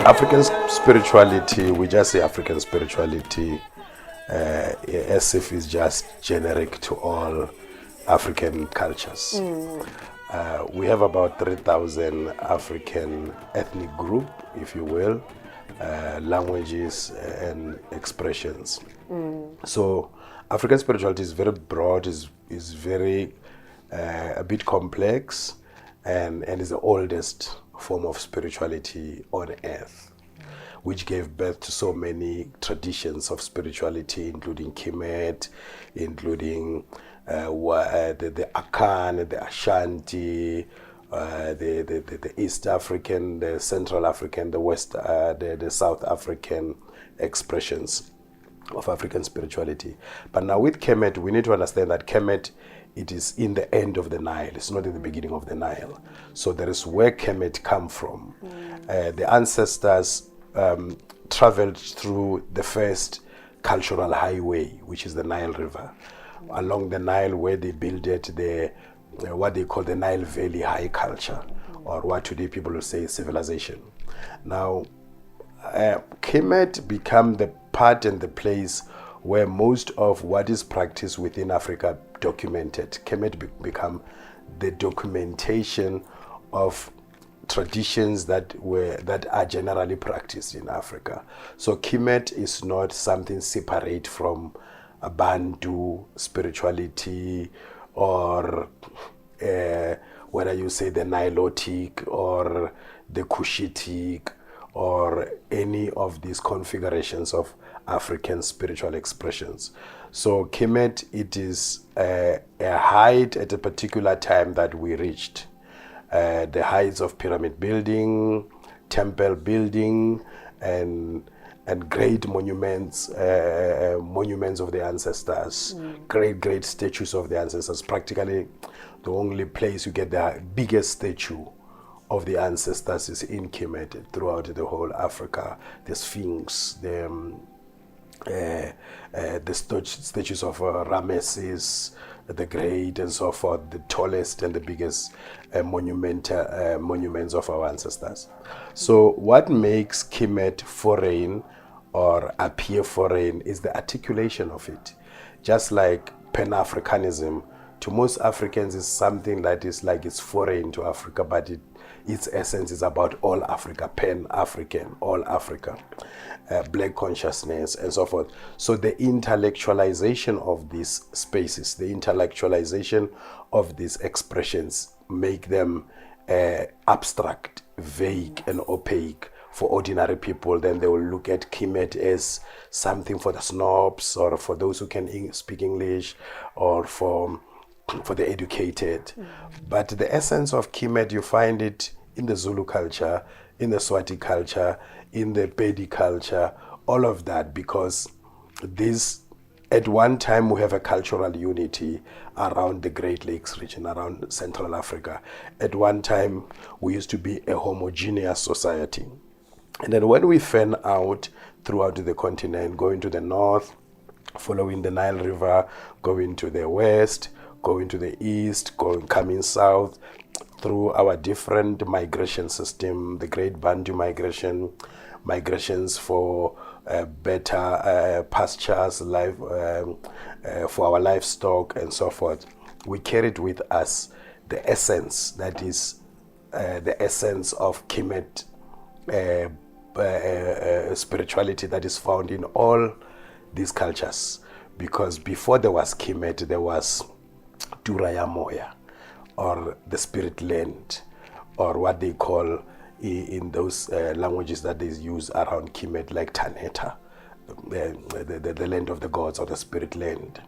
African spirituality, we just say African spirituality as if it's just generic to all African cultures. We have about 3,000 African ethnic group, if you will, languages and expressions. So African spirituality is very broad, is very a bit complex, and is the oldest form of spirituality on earth, which gave birth to so many traditions of spirituality, including Kemet, including the Akan, the Ashanti, the East African, the Central African, the West, the South African expressions of African spirituality. But now with Kemet, we need to understand that Kemet, it is in the end of the Nile. It's not in the beginning of the Nile. So there is where Kemet come from. The ancestors traveled through the first cultural highway, which is the Nile River. Along the Nile, where they built what they call the Nile Valley High Culture, or what today people will say civilization. Now, Kemet become the part and the place where most of what is practiced within Africa documented. Kemet become the documentation of traditions that are generally practiced in Africa. So Kemet is not something separate from a Bantu spirituality, or whether you say the Nilotic or the Cushitic, or any of these configurations of African spiritual expressions. So Kemet, it is a height at a particular time that we reached. The heights of pyramid building, temple building, and great monuments, monuments of the ancestors, great statues of the ancestors. Practically the only place you get the biggest statue of the ancestors is in Kemet throughout the whole Africa. The Sphinx, the statues of Ramesses the Great, and so forth, the tallest and the biggest monuments of our ancestors. So what makes Kemet foreign or appear foreign is the articulation of it. Just like Pan-Africanism, to most Africans is something that is like it's foreign to Africa, but its essence is about all Africa, Pan-African, all Africa, black consciousness, and so forth. So the intellectualization of these spaces, the intellectualization of these expressions make them abstract, vague, and opaque for ordinary people. Then they will look at Kemet as something for the snobs, or for those who can speak English, or for the educated. But the essence of Kemet, you find it in the Zulu culture, in the Swati culture, in the Pedi culture, all of that, because this, at one time we have a cultural unity around the Great Lakes region, around Central Africa. At one time we used to be a homogeneous society. And then when we fan out throughout the continent, going to the north, following the Nile River, going to the west, going to the east, coming south, through our different migration system, the great Bantu migrations for better pastures, for our livestock, and so forth. We carried with us the essence, that is the essence of Kemet spirituality that is found in all these cultures. Because before there was Kemet, there was Turaya Moya, or the spirit land, or what they call in those languages that they use around Kemet, like Taneta, the land of the gods, or the spirit land.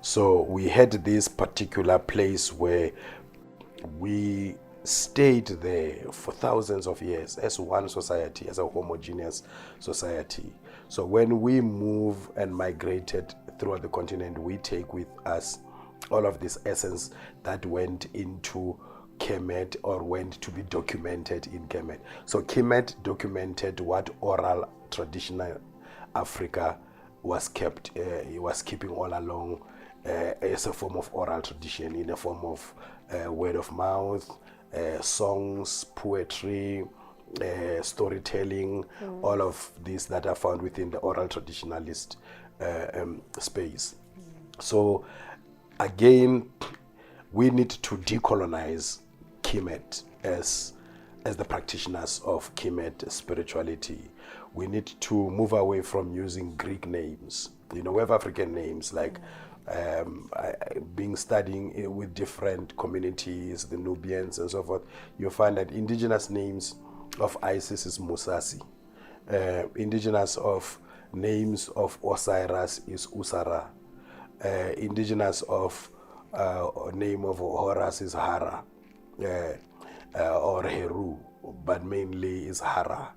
So we had this particular place where we stayed there for thousands of years as one society, as a homogeneous society. So when we move and migrated throughout the continent, we take with us all of this essence that went into Kemet, or went to be documented in Kemet. So Kemet documented what oral traditional Africa was keeping all along as a form of oral tradition, in a form of word of mouth, songs, poetry, storytelling, all of these that are found within the oral traditionalist space. So again, we need to decolonize Kemet as the practitioners of Kemet spirituality. We need to move away from using Greek names. We have African names like being studying with different communities, the Nubians and so forth. You find that indigenous names of Isis is Musasi. Indigenous of names of Osiris is Usara. Indigenous of name of Horus is Hara, or Heru, but mainly is Hara.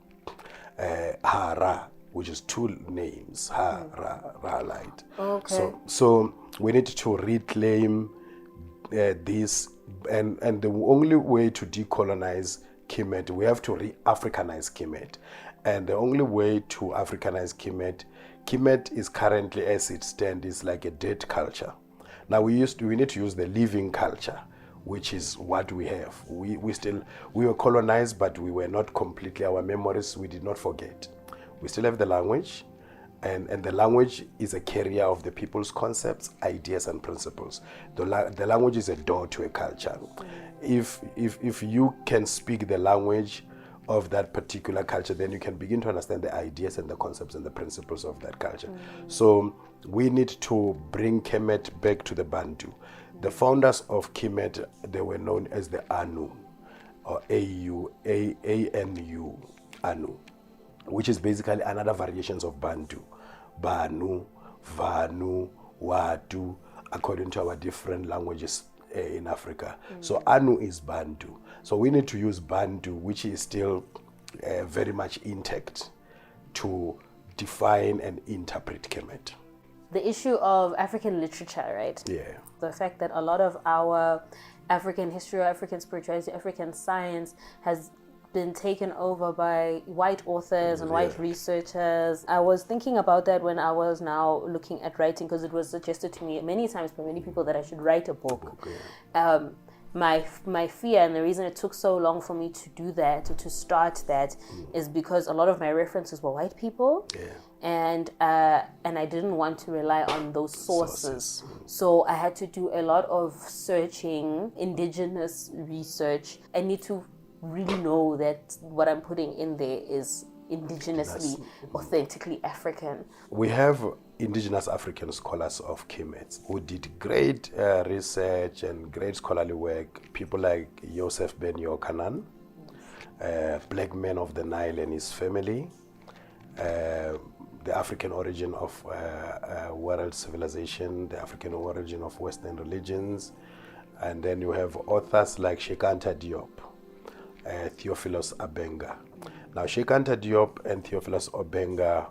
Hara, which is two names, Hara, Light. Okay. So we need to reclaim this, and the only way to decolonize Kemet, we have to re-Africanize Kemet. And the only way to Africanize Kemet is currently, as it stands, is like a dead culture. Now we need to use the living culture, which is what we have. We were colonized, but we were not completely, our memories, we did not forget. We still have the language, and the language is a carrier of the people's concepts, ideas, and principles. The language is a door to a culture. If you can speak the language of that particular culture, then you can begin to understand the ideas and the concepts and the principles of that culture. So we need to bring Kemet back to the Bantu. The founders of Kemet, they were known as the Anu, or A-U, Anu, which is basically another variations of Bantu. Banu, Vanu, Watu, according to our different languages in Africa. So Anu is Bantu. So we need to use Bantu, which is still very much intact, to define and interpret Kemet. The issue of African literature, right? Yeah. The fact that a lot of our African history, African spirituality, African science has been taken over by white authors and white researchers. I was thinking about that when I was now looking at writing, because it was suggested to me many times by many people that I should write a book. My fear, and the reason it took so long for me to do that, to start that, is because a lot of my references were white people, and I didn't want to rely on those sources. So I had to do a lot of searching, indigenous research. I need to really know that what I'm putting in there is indigenously, authentically African. We have indigenous African scholars of Kemet who did great research and great scholarly work. People like Joseph Ben Yochanan, Black Man of the Nile and his family, the African origin of world civilization, the African origin of Western religions. And then you have authors like Cheikh Anta Diop, Theophilus Abenga. Now, Cheikh Anta Diop and Theophilus Abenga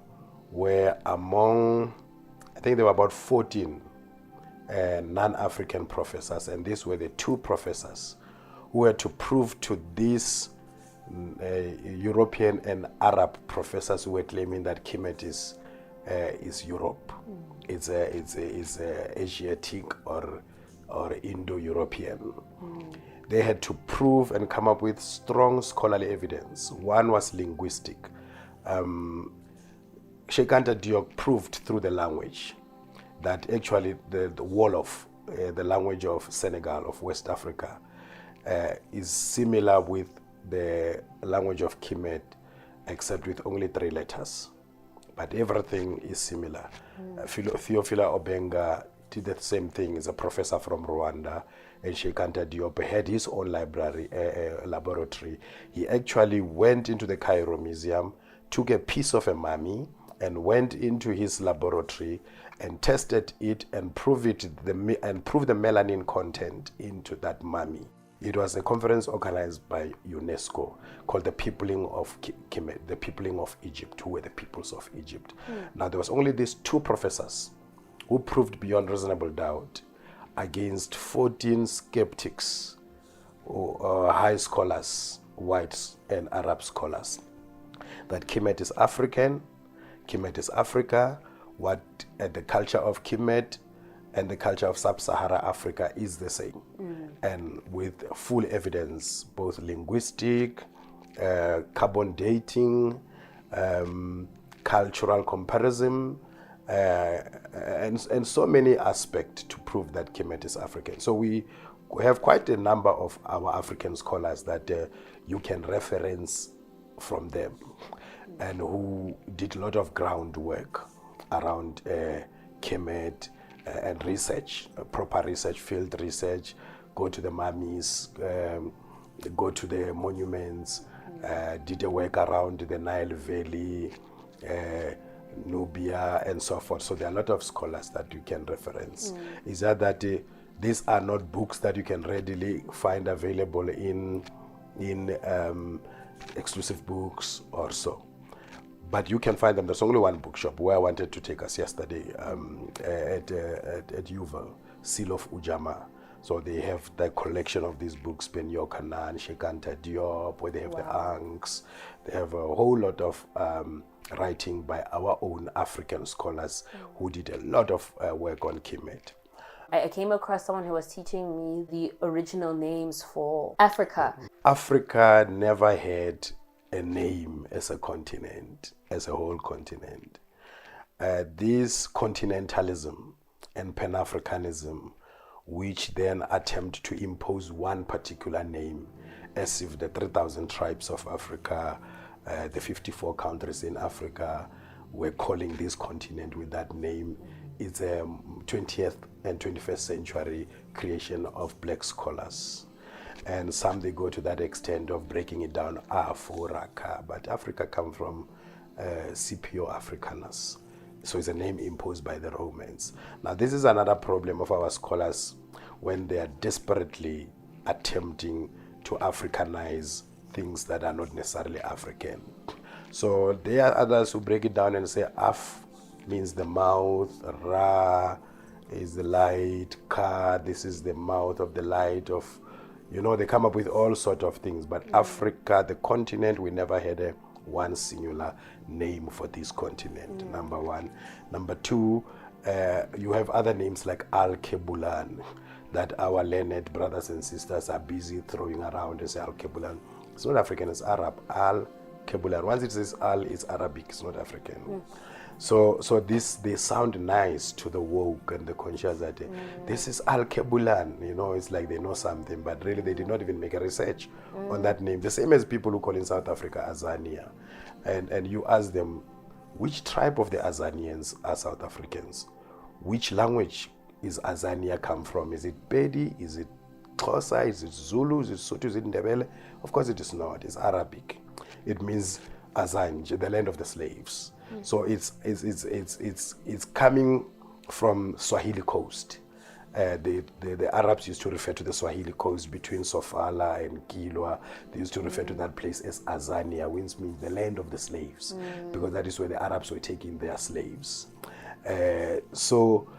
were among, I think there were about 14 non-African professors, and these were the two professors who were to prove to these European and Arab professors who were claiming that Kemet is Europe. It's Asiatic or Indo-European. They had to prove and come up with strong scholarly evidence. One was linguistic. Cheikh Anta Diop proved through the language that actually the Wolof, the language of Senegal, of West Africa, is similar with the language of Kemet, except with only 3 letters. But everything is similar. Theophila Obenga did the same thing. He's a professor from Rwanda, and Cheikh Anta Diop had his own laboratory. He actually went into the Cairo Museum, took a piece of a mummy, and went into his laboratory and tested it and proved the melanin content into that mummy. It was a conference organized by UNESCO called the Peopling of Kemet, the Peopling of Egypt, who were the peoples of Egypt. Now, there was only these 2 professors who proved beyond reasonable doubt against 14 skeptics, or high scholars, whites and Arab scholars, that Kemet is African, Kemet is Africa, the culture of Kemet and the culture of sub-Sahara Africa is the same. And with full evidence, both linguistic, carbon dating, cultural comparison, and so many aspects to prove that Kemet is African. So we have quite a number of our African scholars that you can reference from them, and who did a lot of groundwork around Kemet and research, proper research, field research, go to the mummies, go to the monuments, did a work around the Nile Valley, Nubia, and so forth. So there are a lot of scholars that you can reference. Is that these are not books that you can readily find available in exclusive books or so. But you can find them. There's only one bookshop where I wanted to take us yesterday at Yuval, Seal of Ujamaa. So they have the collection of these books, Neocolonial, Shekanta Diop, where they have the Anks. They have a whole lot of writing by our own African scholars who did a lot of work on Kemet. I came across someone who was teaching me the original names for Africa. Africa never had a name as a continent, as a whole continent. This continentalism and Pan-Africanism, which then attempt to impose one particular name, as if the 3,000 tribes of Africa, the 54 countries in Africa, were calling this continent with that name. It's a 20th and 21st century creation of black scholars. And some, they go to that extent of breaking it down, Afuraka, but Africa comes from Scipio Africanus. So it's a name imposed by the Romans. Now this is another problem of our scholars when they are desperately attempting to Africanize things that are not necessarily African. So there are others who break it down and say Af means the mouth, Ra is the light, Ka, this is the mouth of the light of, they come up with all sorts of things. But Africa, the continent, we never had one singular name for this continent, number one. Number two, you have other names like Al-Kebulan that our learned brothers and sisters are busy throwing around and say Al-Kebulan. It's not African, it's Arab. Al-Kebulan. Once it says Al, it's Arabic, it's not African. So they sound nice to the woke and the conscious that this is Al-Kebulan, it's like they know something, but really they did not even make a research on that name. The same as people who call in South Africa Azania. And you ask them, which tribe of the Azanians are South Africans? Which language is Azania come from? Is it Pedi? Is it Xhosa? Is it Zulu? Is it Sotho? Is it Ndebele? Of course it is not. It's Arabic. It means Azanj, the land of the slaves. So it's coming from Swahili coast. The Arabs used to refer to the Swahili coast between Sofala and Kilwa. They used to refer to that place as Azania, which means the land of the slaves, because that is where the Arabs were taking their slaves. So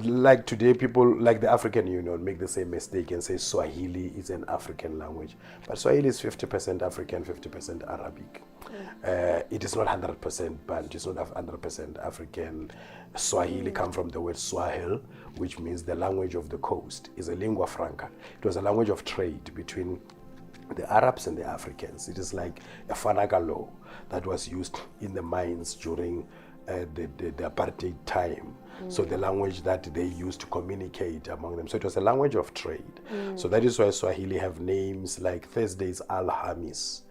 like today, people like the African Union make the same mistake and say Swahili is an African language. But Swahili is 50% African, 50% Arabic. It is not 100% Bantu, it's not 100% African. Swahili comes from the word Swahili, which means the language of the coast. It's a lingua franca. It was a language of trade between the Arabs and the Africans. It is like a Fanaga law that was used in the mines during the apartheid time. So the language that they used to communicate among them. So it was a language of trade. So that is why Swahili have names like Thursdays Al-Hamis,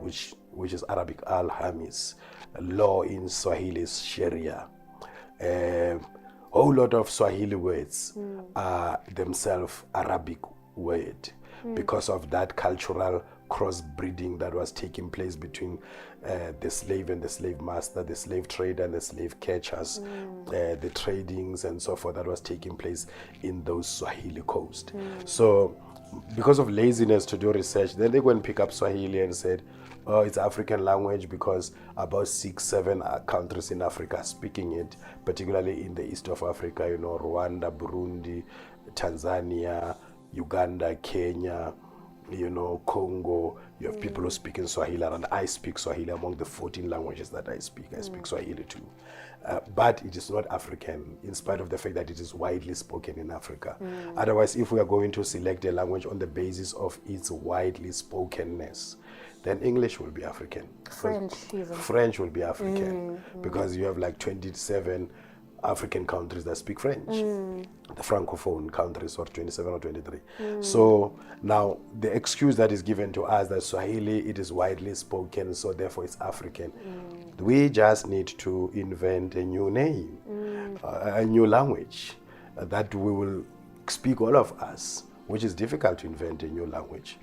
which is Arabic Al-Hamis. Law in Swahili is Sharia. A whole lot of Swahili words are themselves Arabic word because of that cultural crossbreeding that was taking place between the slave and the slave master, the slave trader and the slave catchers, the tradings and so forth that was taking place in those Swahili coast. So because of laziness to do research, then they go and pick up Swahili and said, oh, it's African language because about 6-7 countries in Africa are speaking it, particularly in the east of Africa, Rwanda, Burundi, Tanzania, Uganda, Kenya, Congo, you have people who speak in Swahili, and I speak Swahili. Among the 14 languages that I speak Swahili too. But it is not African, in spite of the fact that it is widely spoken in Africa. Otherwise, if we are going to select a language on the basis of its widely spokenness, then English will be African. French even. French will be African, because you have like 27 African countries that speak French. The Francophone countries, or 27 or 23. So now the excuse that is given to us that Swahili, it is widely spoken, so therefore it's African. We just need to invent a new name, a new language that we will speak, all of us, which is difficult to invent a new language.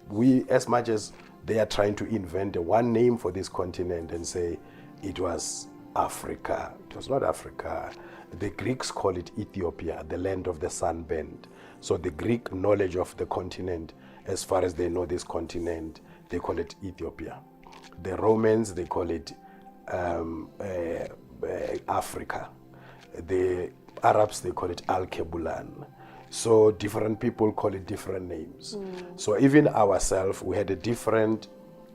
We, as much as they are trying to invent one name for this continent and say it was Africa. It was not Africa. The Greeks call it Ethiopia, the land of the sunbend. So the Greek knowledge of the continent, as far as they know this continent, they call it Ethiopia. The Romans, they call it Africa. The Arabs, they call it Al-Kebulan. So different people call it different names. So even ourselves, we had a different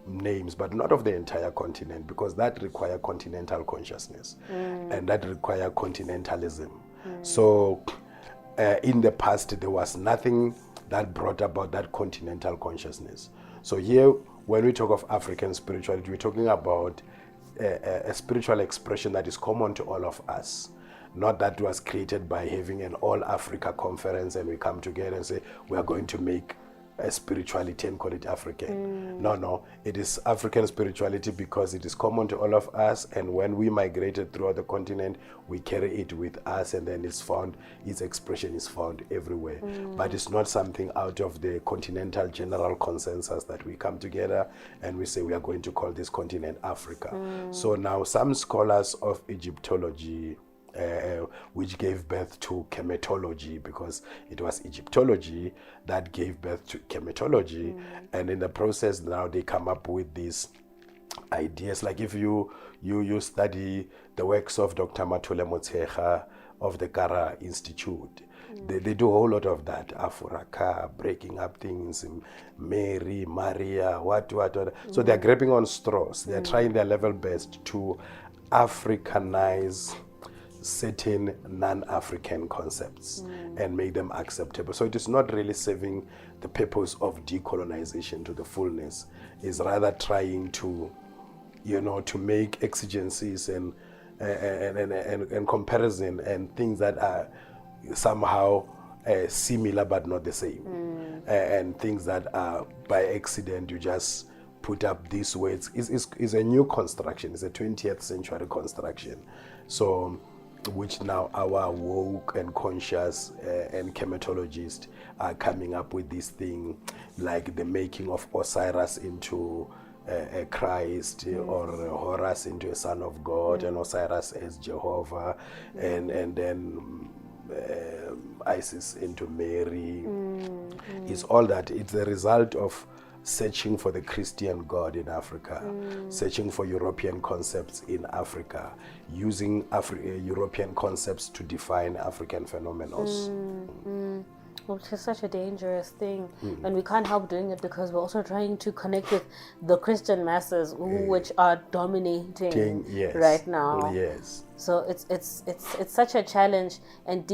names, but not of the entire continent, because that require continental consciousness and that require continentalism. So in the past, there was nothing that brought about that continental consciousness. So here, when we talk of African spirituality, we're talking about a spiritual expression that is common to all of us. Not that was created by having an all Africa conference and we come together and say, we are going to make a spirituality and call it African. No, it is African spirituality because it is common to all of us, and when we migrated throughout the continent, we carry it with us, and then its expression is found everywhere. But it's not something out of the continental general consensus that we come together and we say we are going to call this continent Africa. So now some scholars of Egyptology, which gave birth to Kemetology, because it was Egyptology that gave birth to Kemetology, and in the process now they come up with these ideas. Like if you study the works of Dr. Matule Motshekga of the Kara Institute, they do a whole lot of that. Afuraka, breaking up things, Mary, Maria, what. So they're grabbing on straws. They're trying their level best to Africanize certain non-African concepts and make them acceptable. So it is not really serving the purpose of decolonization to the fullness. It's rather trying to, to make exigencies and comparison and things that are somehow similar but not the same, and things that are by accident you just put up these words. Is a new construction. It's a 20th century construction. So which now our woke and conscious and chematologists are coming up with this thing, like the making of Osiris into a Christ, or Horus into a son of God, and Osiris as Jehovah, and then Isis into Mary. It's all that. It's the result of searching for the Christian God in Africa, searching for European concepts in Africa, using European concepts to define African phenomena. Which is such a dangerous thing, and we can't help doing it because we're also trying to connect with the Christian masses, which are dominating right now. So it's such a challenge. And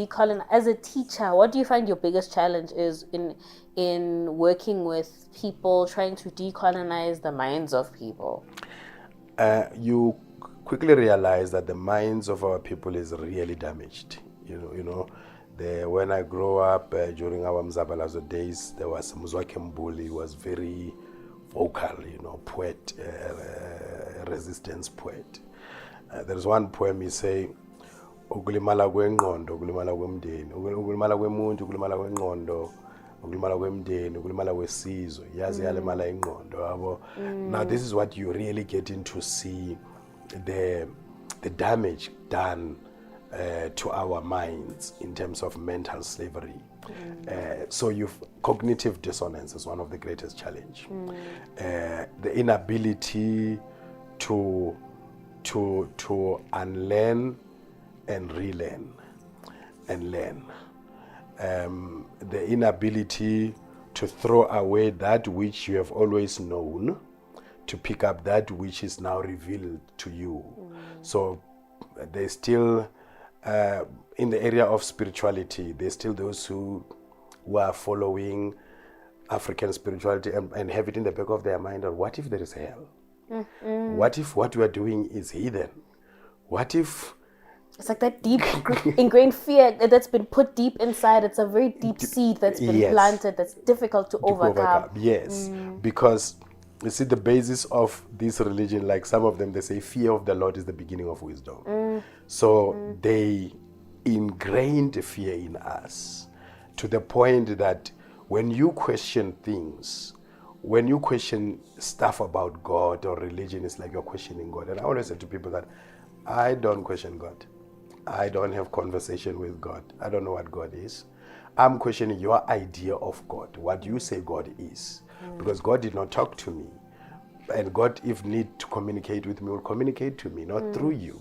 as a teacher, what do you find your biggest challenge is in working with people, trying to decolonize the minds of people? You quickly realize that the minds of our people is really damaged. When I grew up during our Mzabalazo days, there was Mzwake Mbuli, who was very vocal, poet, resistance poet. There's one poem he say, ukulimala kwengqondo, ukulimala kwemndeni, ukulimala kwemuntu, ukulimala kwengqondo, ukulimala kwemndeni, ukulimala kwesizwe, yazi yalimala ingqondo yabo. Now this is what you really get into see the damage done to our minds in terms of mental slavery. So cognitive dissonance is one of the greatest challenge. The inability to unlearn and relearn and learn. The inability to throw away that which you have always known, to pick up that which is now revealed to you. So there's still, in the area of spirituality, there's still those who are following African spirituality and have it in the back of their mind, or what if there is hell? What if what we are doing is hidden? What if... It's like that deep ingrained fear that's been put deep inside. It's a very deep seed that's been planted that's difficult to overcome. Yes, because you see the basis of this religion, like some of them, they say fear of the Lord is the beginning of wisdom. So they ingrained fear in us to the point that when you question things, when you question stuff about God or religion, it's like you're questioning God. And I always say to people that I don't question God. I don't have conversation with God. I don't know what God is. I'm questioning your idea of God, what you say God is. Because God did not talk to me. And God, if need to communicate with me, will communicate to me, not through you.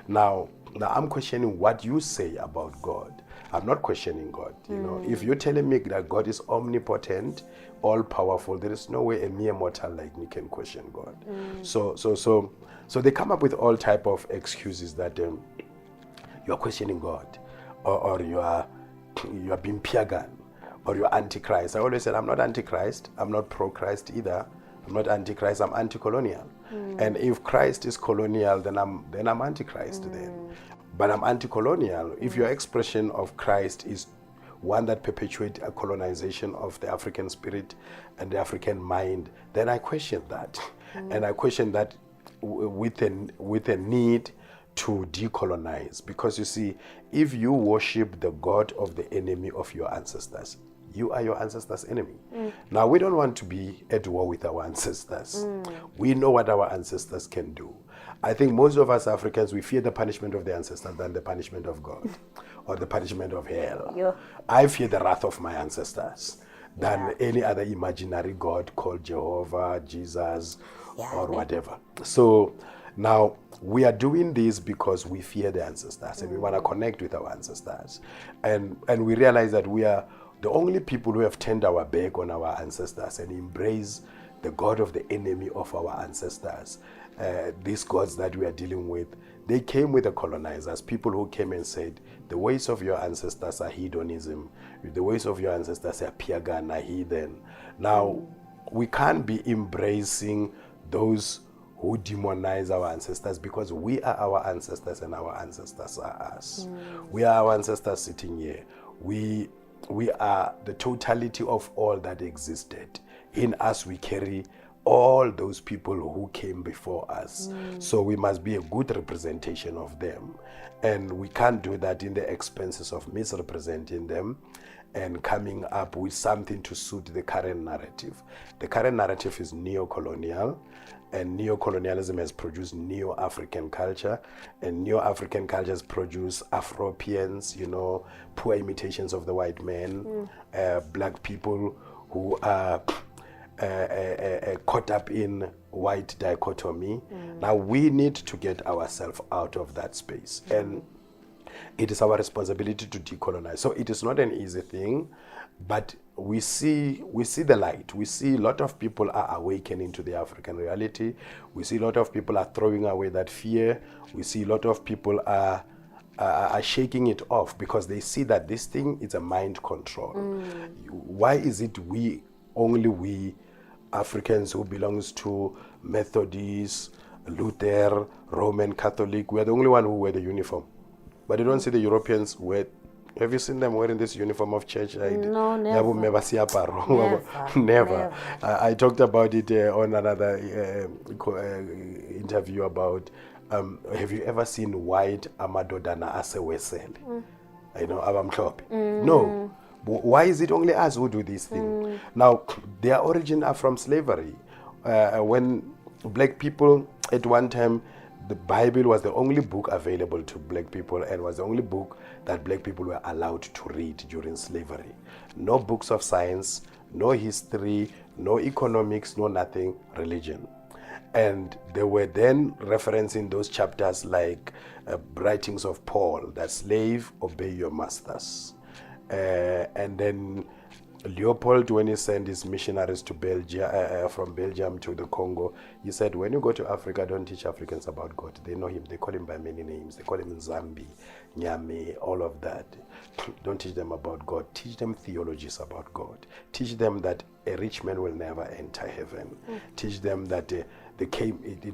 Now I'm questioning what you say about God. I'm not questioning God. You know, if you're telling me that God is omnipotent, all powerful, there is no way a mere mortal like me can question God. So they come up with all type of excuses that you are questioning God, or you are being pagan, or you are antichrist. I always said I'm not antichrist. I'm not pro-Christ either. I'm not antichrist. I'm anti-colonial. And if Christ is colonial, then I'm antichrist then. But I'm anti-colonial if your expression of Christ is one that perpetuates a colonization of the African spirit and the African mind, then I question that. And I question that with a need to decolonize. Because you see, if you worship the God of the enemy of your ancestors, you are your ancestors' enemy. Now, we don't want to be at war with our ancestors. We know what our ancestors can do. I think most of us Africans, we fear the punishment of the ancestors than the punishment of God or the punishment of hell. Yeah. I fear the wrath of my ancestors than any other imaginary God called Jehovah, Jesus, or whatever. So now we are doing this because we fear the ancestors and we want to connect with our ancestors. And we realize that we are the only people who have turned our back on our ancestors and embrace the God of the enemy of our ancestors. These gods that we are dealing with, they came with the colonizers, people who came and said, the ways of your ancestors are hedonism, the ways of your ancestors are pagan, are heathen. Now, we can't be embracing those who demonize our ancestors, because we are our ancestors and our ancestors are us. We are our ancestors sitting here. We are the totality of all that existed. In us we carry all those people who came before us. So we must be a good representation of them. And we can't do that in the expenses of misrepresenting them and coming up with something to suit the current narrative. The current narrative is neocolonial, and neocolonialism has produced neo-African culture, and neo-African cultures produce Afropians, you know, poor imitations of the white man, black people who are caught up in white dichotomy. Now we need to get ourselves out of that space, and it is our responsibility to decolonize. So it is not an easy thing, but we see the light. We see a lot of people are awakening to the African reality. We see a lot of people are throwing away that fear. We see a lot of people are shaking it off because they see that this thing is a mind control. Why is it only we Africans who belongs to Methodist, Luther, Roman Catholic, we are the only one who wear the uniform? But you don't see the Europeans wear. Have you seen them wearing this uniform of church? No, never. Never. I talked about it on another interview about, have you ever seen white amadodana asewesele? You know, abamhlophe. No. Why is it only us who do these things? Now, their origin are from slavery. When black people, at one time, the Bible was the only book available to black people and was the only book that black people were allowed to read during slavery. No books of science, no history, no economics, no nothing, religion. And they were then referencing those chapters like writings of Paul, that slave, obey your masters. And then Leopold, when he sent his missionaries to Belgium, from Belgium to the Congo, he said, when you go to Africa, don't teach Africans about God. They know him. They call him by many names. They call him Nzambi, Nyame, all of that. Don't teach them about God. Teach them theologies about God. Teach them that a rich man will never enter heaven. Teach them that it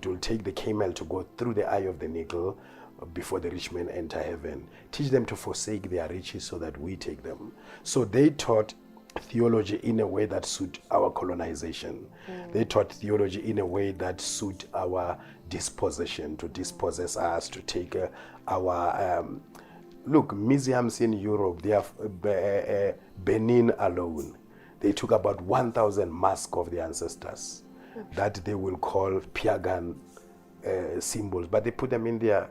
will take the camel to go through the eye of the needle before the rich men enter heaven. Teach them to forsake their riches so that we take them. So they taught theology in a way that suit our colonization. They taught theology in a way that suit our dispossession, to dispossess us, to take our look, museums in Europe, they have Benin alone, they took about 1,000 masks of the ancestors that they will call pagan symbols, but they put them in their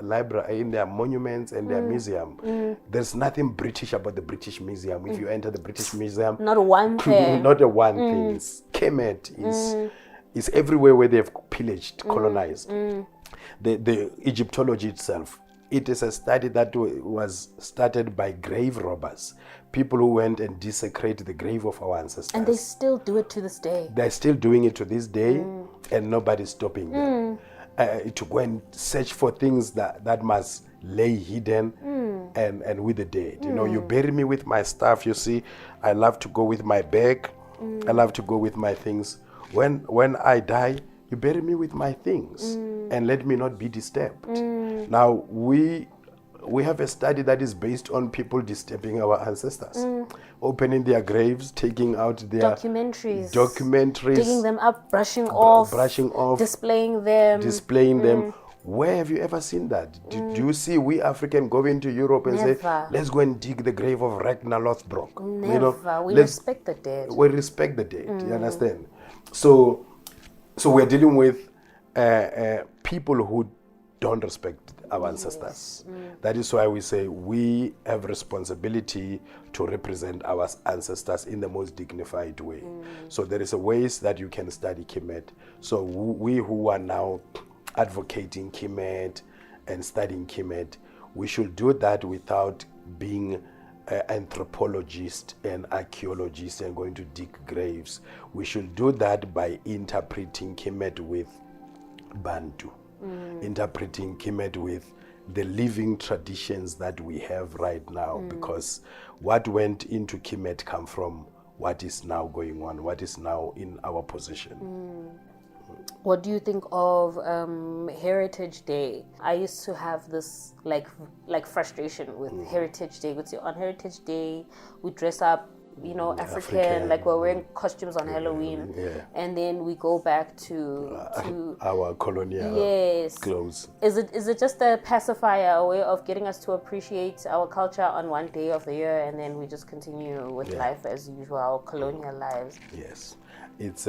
library, in their monuments and their museum. There's nothing British about the British Museum. If you enter the British Museum, not one thing. Not a one thing. It's Kemet is everywhere where they've pillaged, colonized. The Egyptology itself, it is a study that was started by grave robbers, people who went and desecrated the grave of our ancestors. And they still do it to this day. They're still doing it to this day, and nobody's stopping them. To go and search for things that must lay hidden and with the dead. You know, you bury me with my stuff, you see. I love to go with my bag. I love to go with my things. When I die, you bury me with my things and let me not be disturbed. Now, we have a study that is based on people disturbing our ancestors, opening their graves, taking out their documentaries, digging them up, brushing off, displaying them. Where have you ever seen that? Do you see we African go into Europe and say, let's go and dig the grave of Ragnar Lothbrok? Never. You know, we respect the dead. We respect the dead. You understand? So we're dealing with people who don't respect our ancestors. That is why we say we have responsibility to represent our ancestors in the most dignified way. So there is a ways that you can study Kemet. So we who are now advocating Kemet and studying Kemet, we should do that without being anthropologists and archaeologists and going to dig graves. We should do that by interpreting Kemet with Bantu, interpreting Kemet with the living traditions that we have right now, because what went into Kemet come from what is now going on, what is now in our possession. What do you think of Heritage Day? I used to have this like frustration with Heritage Day. On Heritage Day, we dress up, you know, African, like we're wearing costumes on Halloween, and then we go back to our colonial clothes. Is it just a pacifier, a way of getting us to appreciate our culture on one day of the year, and then we just continue with life as usual, our colonial lives? Yes, it's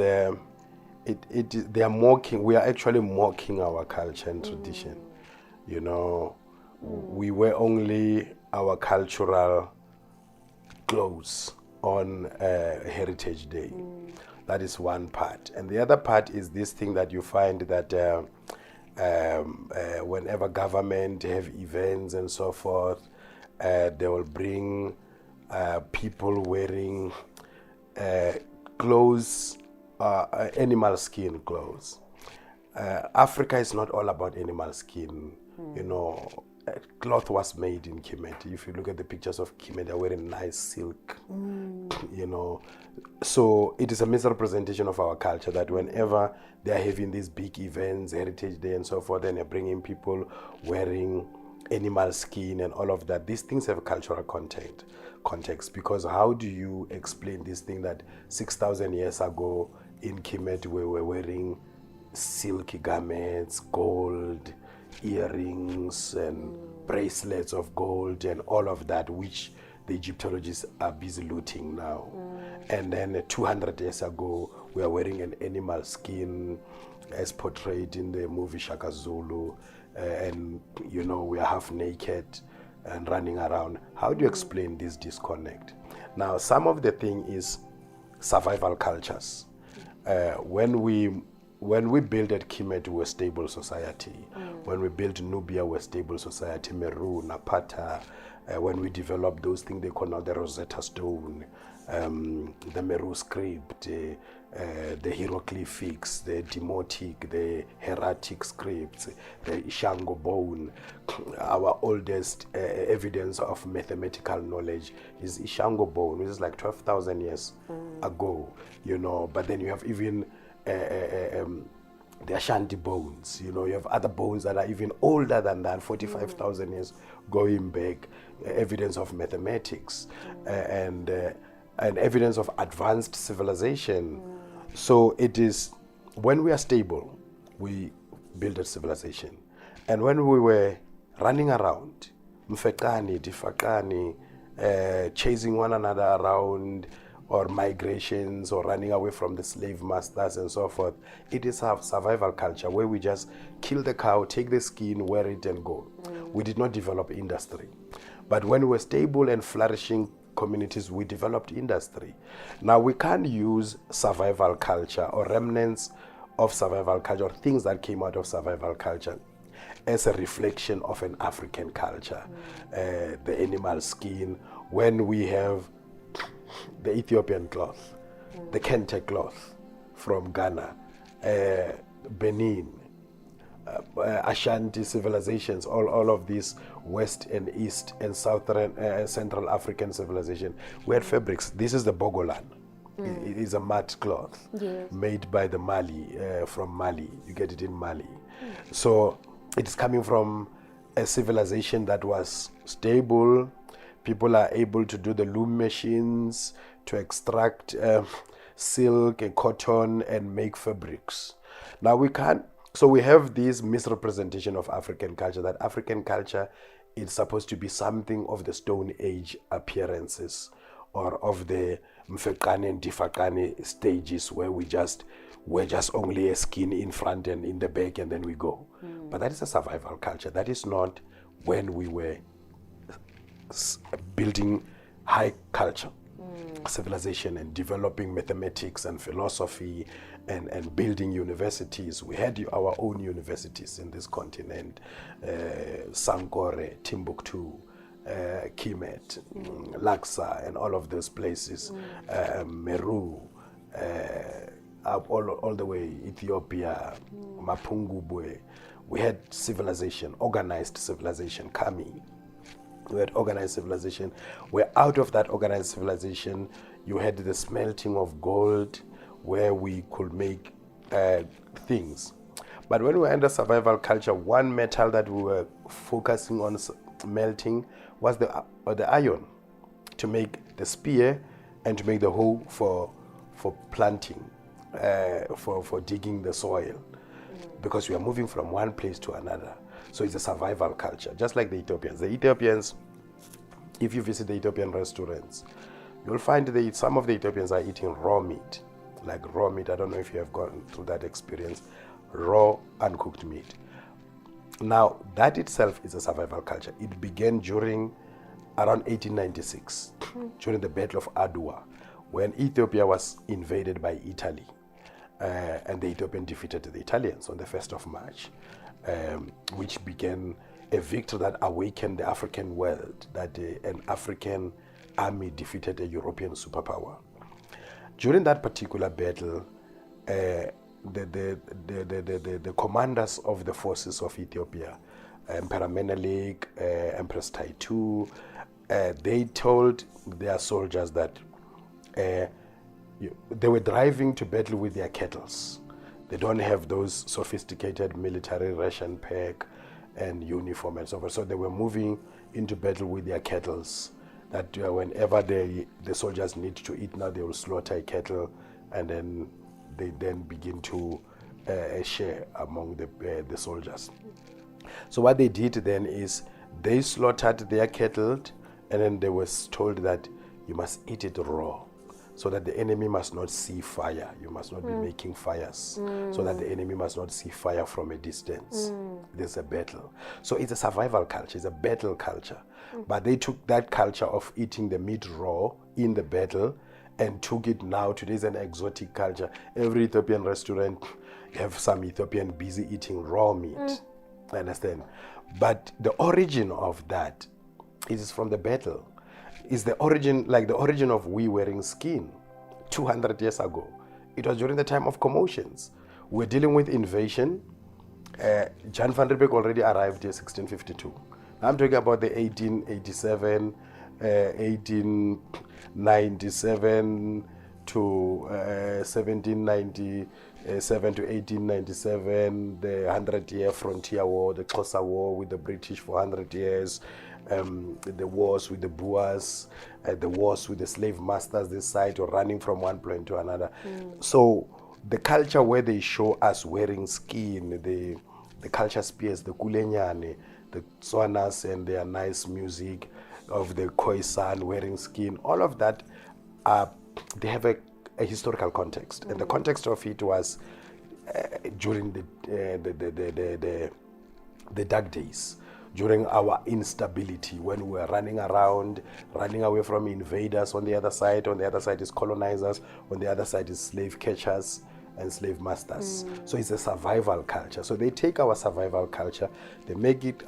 they are mocking. We are actually mocking our culture and tradition. You know, we wear only our cultural clothes on Heritage Day. That is one part. And the other part is this thing that you find that whenever government have events and so forth, they will bring people wearing clothes, animal skin clothes. Africa is not all about animal skin. You know, cloth was made in Kemet. If you look at the pictures of Kemet, they're wearing nice silk. You know, so it is a misrepresentation of our culture that whenever they're having these big events, Heritage Day and so forth, and they're bringing people wearing animal skin and all of that, these things have cultural context, because how do you explain this thing that 6,000 years ago in Kemet we were wearing silky garments, gold earrings and bracelets of gold and all of that, which the Egyptologists are busy looting now. And then 200 years ago we are wearing an animal skin as portrayed in the movie Shaka Zulu, and you know, we are half naked and running around. How do you explain this disconnect? Now, some of the thing is survival cultures. When we built at Kemet, we were a stable society. When we built Nubia, we were a stable society. Meru, Napata, when we developed those things they call now the Rosetta Stone, the Meru script, the hieroglyphics, the demotic, the hieratic scripts, the Ishango bone. Our oldest evidence of mathematical knowledge is Ishango bone, which is like 12,000 years ago, you know. But then you have even the Ashanti bones, you know, you have other bones that are even older than that, 45,000 years going back, evidence of mathematics, and evidence of advanced civilization. So it is, when we are stable, we build a civilization. And when we were running around, mfekani, difakani, chasing one another around, or migrations, or running away from the slave masters and so forth, it is a survival culture where we just kill the cow, take the skin, wear it and go. We did not develop industry. But when we were stable and flourishing communities, we developed industry. Now we can't use survival culture or remnants of survival culture or things that came out of survival culture as a reflection of an African culture. The animal skin, when we have the Ethiopian cloth, the Kente cloth from Ghana, Benin, Ashanti civilizations, all of these West and East and Southern Central African civilization. We had fabrics. This is the Bogolan. It is a mat cloth made by the Mali, from Mali. You get it in Mali. So it's coming from a civilization that was stable. People are able to do the loom machines to extract silk and cotton and make fabrics. Now we can't, so we have this misrepresentation of African culture, that African culture is supposed to be something of the Stone Age appearances, or of the Mfekane and Difakane stages where we're just only a skin in front and in the back and then we go. But that is a survival culture. That is not when we were building high culture, civilization, and developing mathematics and philosophy and building universities. We had our own universities in this continent, Sankore, Timbuktu, Kemet, Laksa, and all of those places, Meru, up all the way, Ethiopia, Mapungubwe. We had civilization, organized civilization, Kami. We had organized civilization, where out of that organized civilization, you had the smelting of gold, where we could make things. But when we were under survival culture, one metal that we were focusing on melting was the iron, to make the spear and to make the hoe for planting, for digging the soil, because we are moving from one place to another. So it's a survival culture, just like the Ethiopians. The Ethiopians, if you visit the Ethiopian restaurants, you'll find that some of the Ethiopians are eating raw meat, like raw meat. I don't know if you have gone through that experience, raw, uncooked meat. Now, that itself is a survival culture. It began around 1896, during the Battle of Adwa, when Ethiopia was invaded by Italy, and the Ethiopians defeated the Italians on the 1st of March. Which began a victory that awakened the African world, that an African army defeated a European superpower. During that particular battle, the commanders of the forces of Ethiopia, Emperor Menelik, Empress Taitu, they told their soldiers that they were driving to battle with their kettles. They don't have those sophisticated military ration pack and uniform and so forth. So they were moving into battle with their kettles. That whenever the soldiers need to eat now, they will slaughter a kettle, and then they begin to share among the soldiers. So what they did then is they slaughtered their kettle, and then they were told that you must eat it raw, so that the enemy must not see fire. You must not be making fires, so that the enemy must not see fire from a distance. There's a battle. So it's a survival culture, it's a battle culture. But they took that culture of eating the meat raw in the battle and took it now. Today's an exotic culture. Every Ethiopian restaurant, you have some Ethiopian busy eating raw meat. I understand. But the origin of that It is from the battle. It's the origin, like the origin of we wearing skin 200 years ago. It was during the time of commotions. We're dealing with invasion. Jan van Riebeeck already arrived here 1652. I'm talking about the 1887, 1897 to 1797 to 1897, the 100-year frontier war, the Xhosa War with the British for 100 years, the wars with the Boers, the wars with the slave masters this side, or running from one point to another. So the culture where they show us wearing skin, the culture spears, the Kulenyane, the Tswanas and their nice music of the Khoisan wearing skin, all of that, they have a historical context. And the context of it was during the dark days, during our instability, when we were running around, running away from invaders on the other side. On the other side is colonizers, on the other side is slave catchers and slave masters. So it's a survival culture. So they take our survival culture, they make it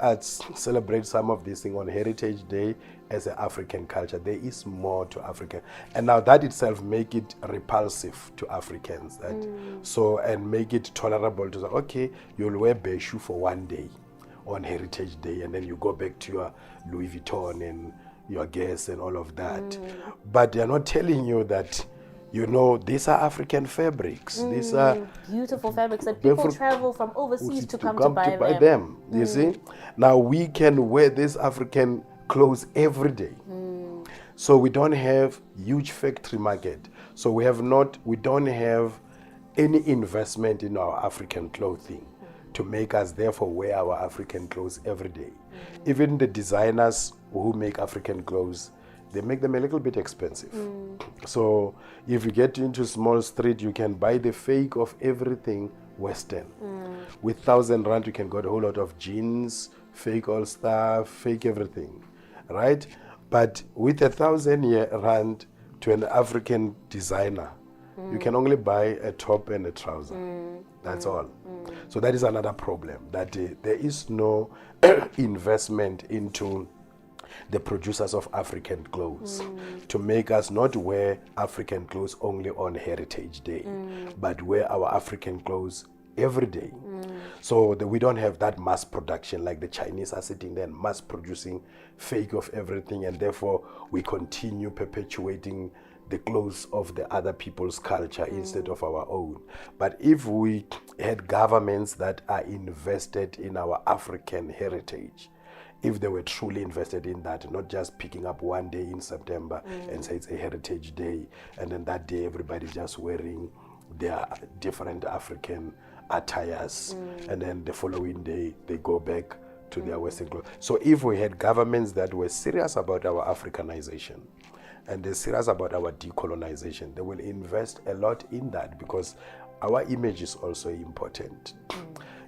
celebrate some of these things on Heritage Day as an African culture. There is more to Africa, and now that itself make it repulsive to Africans. And make it tolerable to say, okay, you'll wear Beshu for one day on Heritage Day, and then you go back to your Louis Vuitton and your Guess and all of that. But they're not telling you that, you know, these are African fabrics. These are beautiful fabrics that people travel from overseas to come to buy them. You see? Now we can wear this African clothes every day. So we don't have huge factory market. So we don't have any investment in our African clothing to make us therefore wear our African clothes every day. Even the designers who make African clothes, they make them a little bit expensive. So if you get into small street, you can buy the fake of everything Western. With 1,000 rand, you can get a whole lot of jeans, fake all stuff, fake everything, right? But with 1,000 rand to an African designer, you can only buy a top and a trouser. That's all. So that is another problem, that there is no investment into the producers of African clothes to make us not wear African clothes only on Heritage Day, but wear our African clothes every day. So that we don't have that mass production like the Chinese are sitting there and mass producing fake of everything, and therefore we continue perpetuating the clothes of the other people's culture instead of our own. But if we had governments that are invested in our African heritage, if they were truly invested in that, not just picking up one day in September and say it's a Heritage Day, and then that day everybody's just wearing their different African attires, and then the following day they go back to their Western clothes. So if we had governments that were serious about our Africanization and they're serious about our decolonization, they will invest a lot in that, because our image is also important.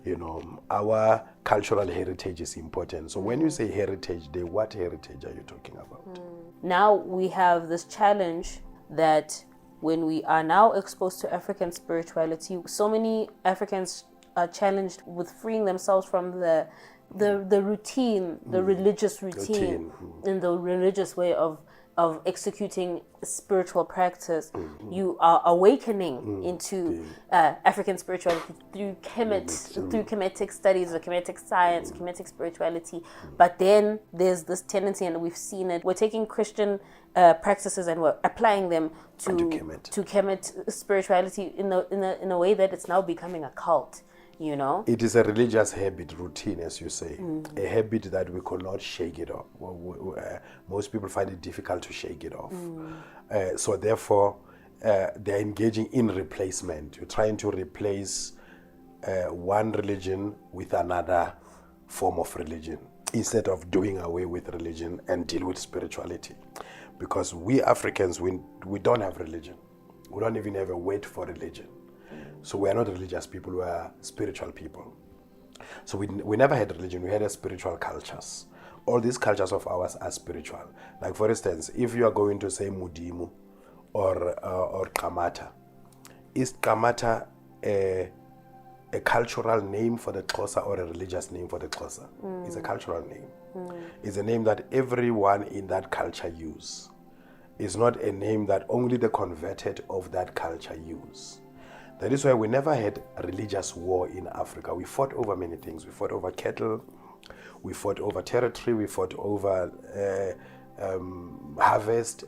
You know, our cultural heritage is important. So when you say Heritage Day, what heritage are you talking about? Now we have this challenge that when we are now exposed to African spirituality, so many Africans are challenged with freeing themselves from the routine, the religious routine, in the religious way of executing spiritual practice. You are awakening into African spirituality through Kemet, through Kemetic studies or Kemetic science, Kemetic spirituality. But then there's this tendency, and we've seen it, we're taking Christian practices and we're applying them to Kemet spirituality in a way that it's now becoming a cult. You know, it is a religious habit, routine, as you say, a habit that we could not shake it off. Most people find it difficult to shake it off. So therefore, they're engaging in replacement. You're trying to replace one religion with another form of religion, instead of doing away with religion and deal with spirituality. Because we Africans, we don't have religion. We don't even have a word for religion. So we are not religious people, we are spiritual people. So we never had religion, we had spiritual cultures. All these cultures of ours are spiritual. Like for instance, if you are going to say Mudimu or Kamata, is Kamata a a cultural name for the Xhosa or a religious name for the Xhosa. It's a cultural name. It's a name that everyone in that culture use. It's not a name that only the converted of that culture use. That is why we never had a religious war in Africa. We fought over many things. We fought over cattle, we fought over territory, we fought over harvest,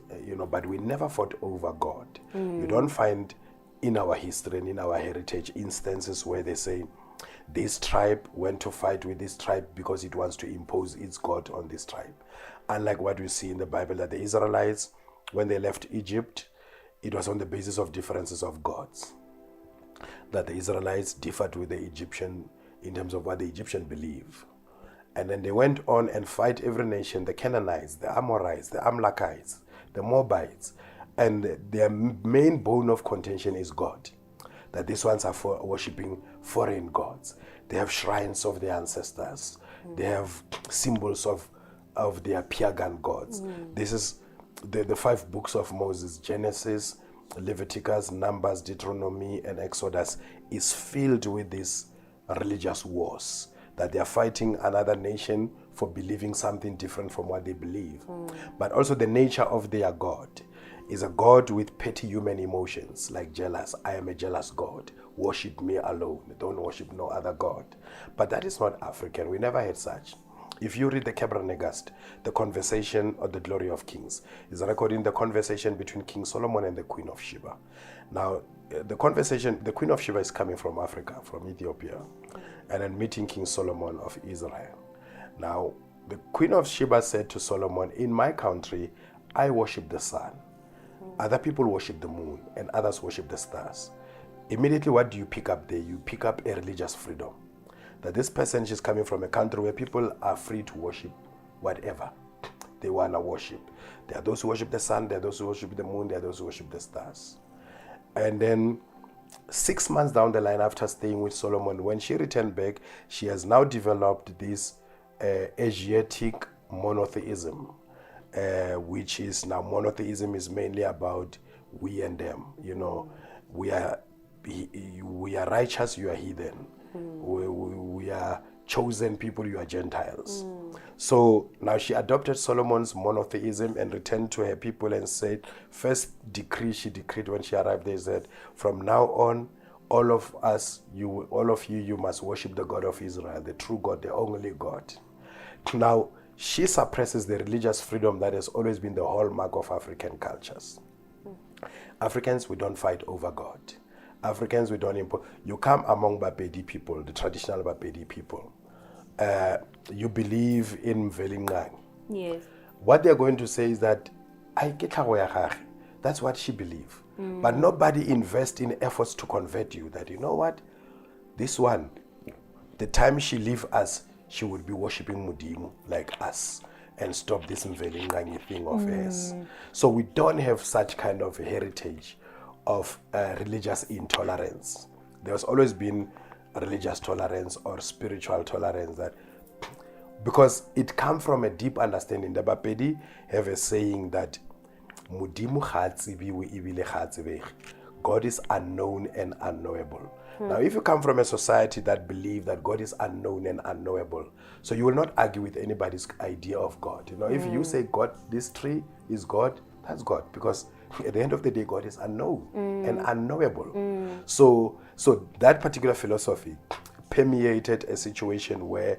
but we never fought over God. You don't find in our history and in our heritage instances where they say this tribe went to fight with this tribe because it wants to impose its God on this tribe. Unlike what we see in the Bible, that the Israelites, when they left Egypt, it was on the basis of differences of gods. That the Israelites differed with the Egyptian in terms of what the Egyptian believe. And then they went on and fight every nation, the Canaanites, the Amorites, the Amalekites, the Moabites. And their main bone of contention is God. That these ones are for worshipping foreign gods. They have shrines of their ancestors. They have symbols of their pagan gods. This is the 5 books of Moses, Genesis, Leviticus, Numbers, Deuteronomy, and Exodus, is filled with these religious wars. That they are fighting another nation for believing something different from what they believe. But also the nature of their God is a God with petty human emotions, like jealous. I am a jealous God. Worship me alone. Don't worship no other God. But that is not African. We never had such. If you read the Kebra-Nagast, the conversation or the glory of kings, is recording the conversation between King Solomon and the Queen of Sheba. Now, the Queen of Sheba is coming from Africa, from Ethiopia, and then meeting King Solomon of Israel. Now, the Queen of Sheba said to Solomon, in my country, I worship the sun. Other people worship the moon, and others worship the stars. Immediately, what do you pick up there? You pick up a religious freedom. That this person is coming from a country where people are free to worship whatever they want to worship. There are those who worship the sun, there are those who worship the moon, there are those who worship the stars. And then 6 months down the line, after staying with Solomon, when she returned back, she has now developed this Asiatic monotheism, which is now monotheism is mainly about we and them. We are righteous, you are heathen. We are chosen people, you are Gentiles. So now she adopted Solomon's monotheism and returned to her people and said, first decree she decreed when she arrived there, said, from now on, all of you must worship the God of Israel, the true God, the only God. Now, she suppresses the religious freedom that has always been the hallmark of African cultures. Africans, we don't fight over God. Africans, we don't impose. You come among Bapedi people, the traditional Bapedi people. You believe in Mvelingang. Yes. What they're going to say is that, that's what she believes. But nobody invests in efforts to convert you. That, you know what? This one, the time she leave us, she would be worshipping Mudimu like us and stop this Mvelingang thing of hers. So we don't have such kind of heritage of religious intolerance. There's always been religious tolerance or spiritual tolerance, that because it comes from a deep understanding. The Bapedi have a saying that God is unknown and unknowable. Now, if you come from a society that believes that God is unknown and unknowable, so you will not argue with anybody's idea of God. If you say God, this tree is God, that's God, because at the end of the day, God is unknown and unknowable. So that particular philosophy permeated a situation where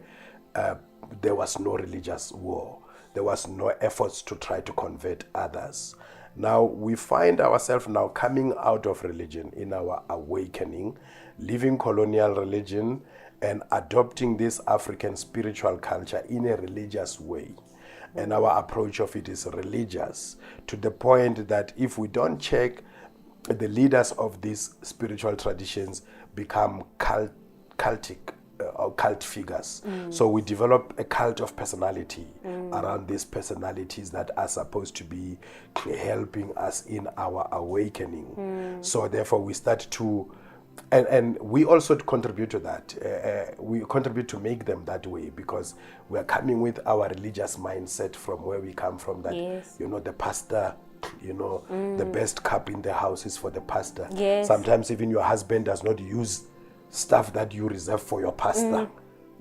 there was no religious war. There was no efforts to try to convert others. Now, we find ourselves now coming out of religion in our awakening, living colonial religion and adopting this African spiritual culture in a religious way. And our approach of it is religious, to the point that if we don't check, the leaders of these spiritual traditions become cultic or cult figures. So we develop a cult of personality around these personalities that are supposed to be helping us in our awakening. So therefore we start to, and we also contribute to that. We contribute to make them that way, because we are coming with our religious mindset from where we come from, that, Yes. the pastor, the best cup in the house is for the pastor. Yes. Sometimes even your husband does not use stuff that you reserve for your pastor.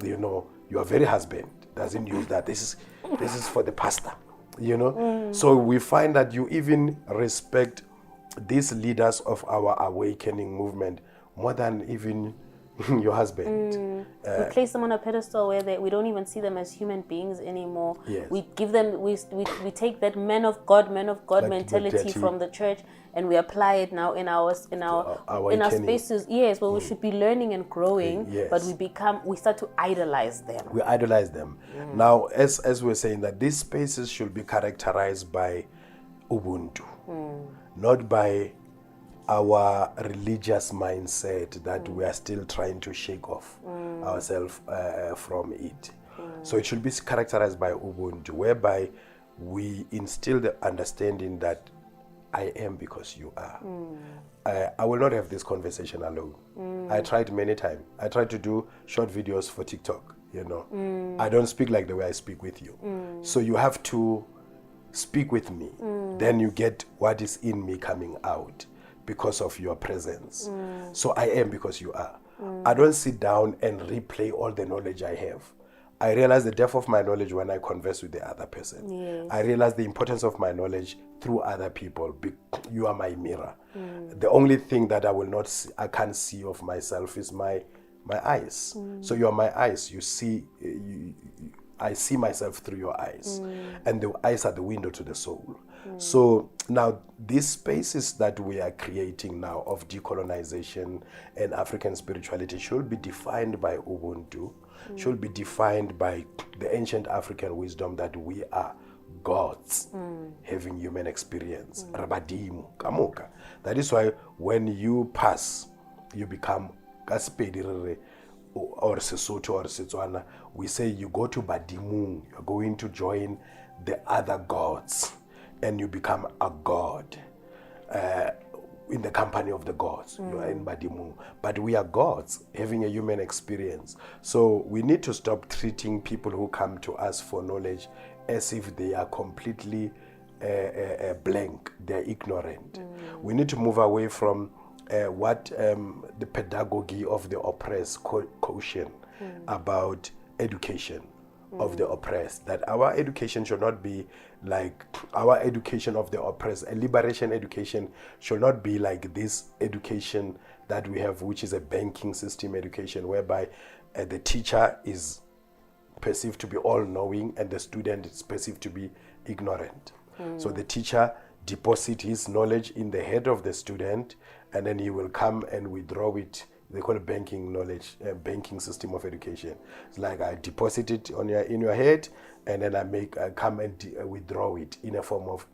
You know, your very husband doesn't use that. This is for the pastor. You know, so we find that you even respect these leaders of our awakening movement more than even your husband. We place them on a pedestal where we don't even see them as human beings anymore. Yes. We give them, we take that man of God mentality from the church, and we apply it now in our spaces. Yes, where we should be learning and growing, Yes. but we start to idolize them. We idolize them. Now, as we're saying that these spaces should be characterized by Ubuntu, not by our religious mindset that we are still trying to shake off ourselves from it. So it should be characterized by Ubuntu, whereby we instill the understanding that I am because you are. I will not have this conversation alone. I tried many times. I tried to do short videos for TikTok, you know. I don't speak like the way I speak with you. So you have to speak with me. Then you get what is in me coming out because of your presence. So I am because you are. I don't sit down and replay all the knowledge I have. I realize the depth of my knowledge when I converse with the other person. Yes. I realize the importance of my knowledge through other people. You are my mirror. The only thing that I can't see of myself is my eyes. So you are my eyes. You see, I see myself through your eyes, and the eyes are the window to the soul. So now these spaces that we are creating now of decolonization and African spirituality should be defined by Ubuntu, should be defined by the ancient African wisdom that we are gods having human experience. Rabadimu, kamuka. That is why when you pass, you become Kaspedi or Sesotho or Setswana. We say you go to Badimu, you're going to join the other gods, and you become a god in the company of the gods. You are in Badimu. But we are gods having a human experience. So we need to stop treating people who come to us for knowledge as if they are completely blank, they're ignorant. We need to move away from what the pedagogy of the oppressed caution about education of the oppressed, that our education should not be like our education of the oppressed. A liberation education should not be like this education that we have, which is a banking system education, whereby the teacher is perceived to be all-knowing and the student is perceived to be ignorant. So the teacher deposits his knowledge in the head of the student, and then he will come and withdraw it. They call it banking knowledge, banking system of education. It's like I deposit it in your head, and then I come and withdraw it in a form of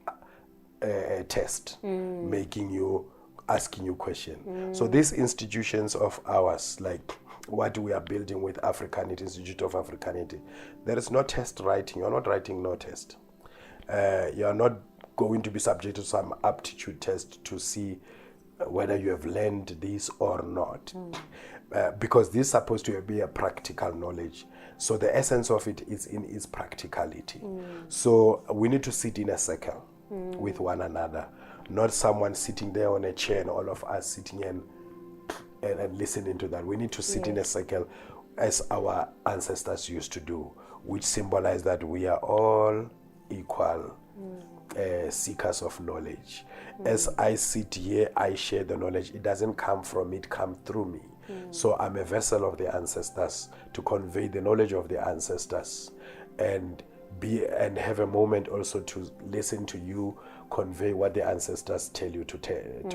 a test, asking you question. So these institutions of ours, like what we are building with Africanity, Institute of Africanity, there is no test writing. You're not writing no test. You're not going to be subject to some aptitude test to see whether you have learned this or not, because this is supposed to be a practical knowledge. So the essence of it is in its practicality. So we need to sit in a circle with one another, not someone sitting there on a chair and all of us sitting and listening to that. We need to sit in a circle as our ancestors used to do, which symbolize that we are all equal seekers of knowledge. As I sit here, I share the knowledge. It doesn't come from me, it comes through me. So I'm a vessel of the ancestors to convey the knowledge of the ancestors, and have a moment also to listen to you convey what the ancestors tell you to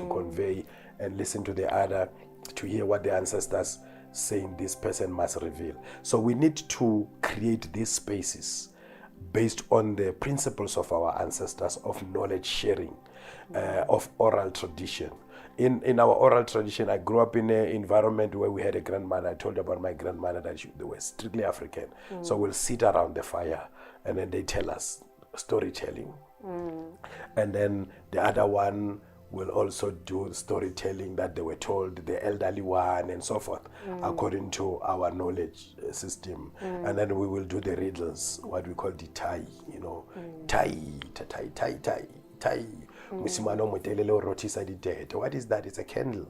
convey, and listen to the other to hear what the ancestors saying this person must reveal. So we need to create these spaces based on the principles of our ancestors of knowledge sharing, of oral tradition. In our oral tradition, I grew up in an environment where we had a grandmother. I told you about my grandmother that they were strictly African. So we'll sit around the fire and then they tell us storytelling. And then the other one will also do storytelling that they were told, the elderly one and so forth, according to our knowledge system. And then we will do the riddles, what we call the tai, tai. Musimano motelele rotisa di dead. What is that? It's a candle.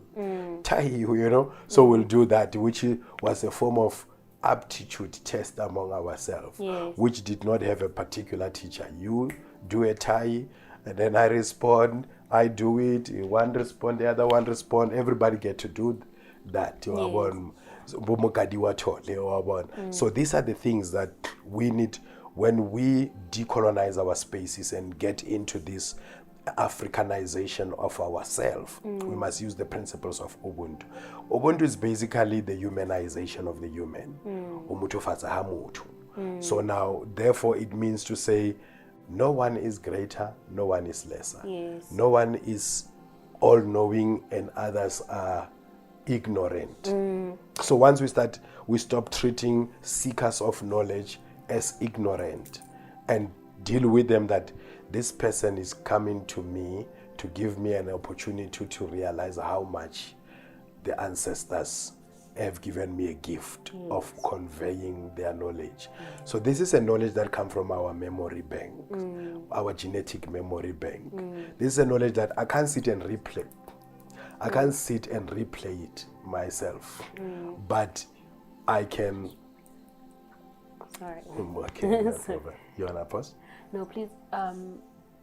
Tai, you know. So we'll do that, which was a form of aptitude test among ourselves, which did not have a particular teacher. You do a tai, and then I respond, I do it, one respond, the other one respond, everybody get to do that. So these are the things that we need when we decolonize our spaces and get into this Africanization of ourselves. We must use the principles of Ubuntu. Ubuntu is basically the humanization of the human. So now, therefore, it means to say, no one is greater, no one is lesser. No one is all-knowing and others are ignorant. So once we stop treating seekers of knowledge as ignorant and deal with them that this person is coming to me to give me an opportunity to realize how much the ancestors have given me a gift of conveying their knowledge. So this is a knowledge that comes from our memory bank, our genetic memory bank. This is a knowledge that I can't sit and replay. I can't sit and replay it myself, but I can. All right. Okay, no problem. You wanna pause? No, please.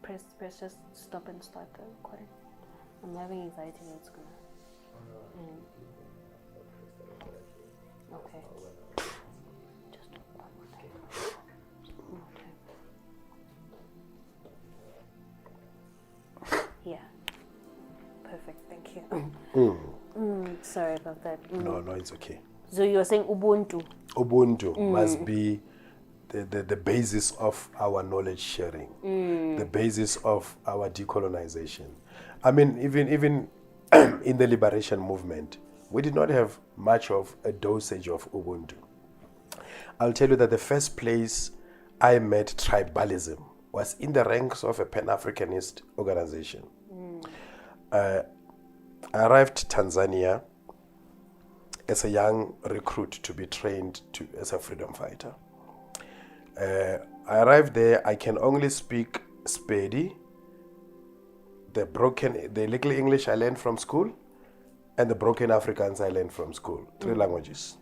Press. Just stop and start the recording. I'm having anxiety that it's gonna. Okay. Just one more time. Okay. Yeah. Perfect. Thank you. Sorry about that. No, it's okay. So you're saying Ubuntu? Ubuntu must be the basis of our knowledge sharing, the basis of our decolonization. I mean, even in the liberation movement, we did not have much of a dosage of Ubuntu. I'll tell you that the first place I met tribalism was in the ranks of a Pan-Africanist organization. I arrived Tanzania as a young recruit to be trained as a freedom fighter. I arrived there, I can only speak Spedi, the little English I learned from school, and the broken Afrikaans I learned from school, 3 languages.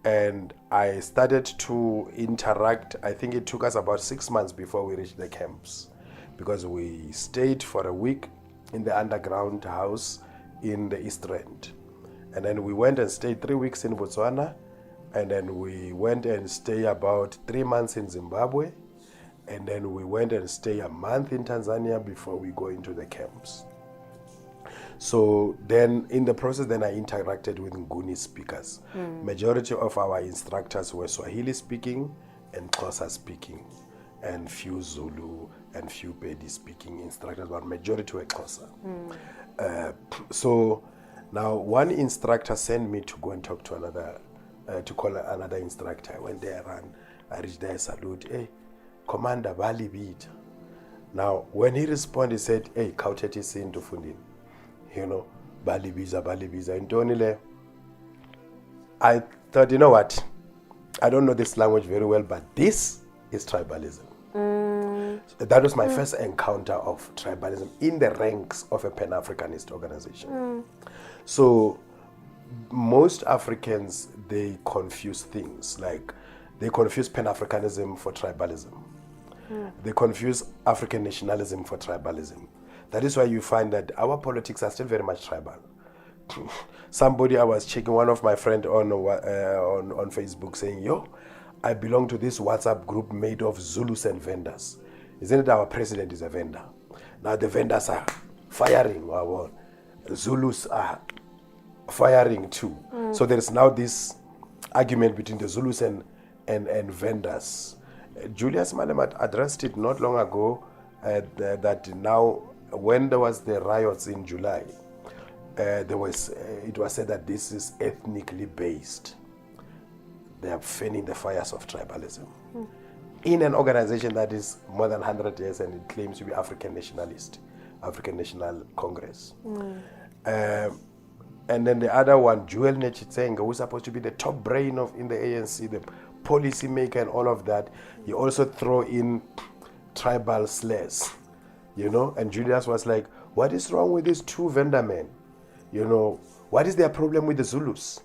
And I started to interact. I think it took us about 6 months before we reached the camps, because we stayed for a week in the underground house in the East End. And then we went and stayed 3 weeks in Botswana, and then we went and stayed about 3 months in Zimbabwe, and then we went and stayed a month in Tanzania before we go into the camps. So then in the process, then I interacted with Nguni speakers. Majority of our instructors were Swahili speaking and Xhosa speaking, and few Zulu and few Pedi speaking instructors, but majority were Xhosa. So now one instructor sent me to go and talk to another, to call another instructor. I went there and I reached there, salute, hey, Commander Bali Beat. Now when he responded, he said, hey, Kauteti sin to fundin. You know, Bali Biza. And I thought, you know what? I don't know this language very well, but this is tribalism. So that was my first encounter of tribalism in the ranks of a Pan-Africanist organization. So most Africans, they confuse things, like they confuse Pan-Africanism for tribalism. They confuse African nationalism for tribalism. That is why you find that our politics are still very much tribal. Somebody, I was checking, one of my friends on Facebook saying, yo, I belong to this WhatsApp group made of Zulus and vendors. Isn't it our president is a vendor? Now the vendors are firing, or Zulus are firing too. So there is now this argument between the Zulus and vendors. Julius Malema addressed it not long ago, that now when there was the riots in July, it was said that this is ethnically based. They are fanning the fires of tribalism in an organization that is more than 100 years and it claims to be African nationalist, African National Congress. And then the other one, Joel Nechitsenga, who's supposed to be the top brain in the ANC, the policy maker and all of that, you also throw in tribal slurs. you know. And Julius was like, what is wrong with these two vendor men? You know, what is their problem with the Zulus?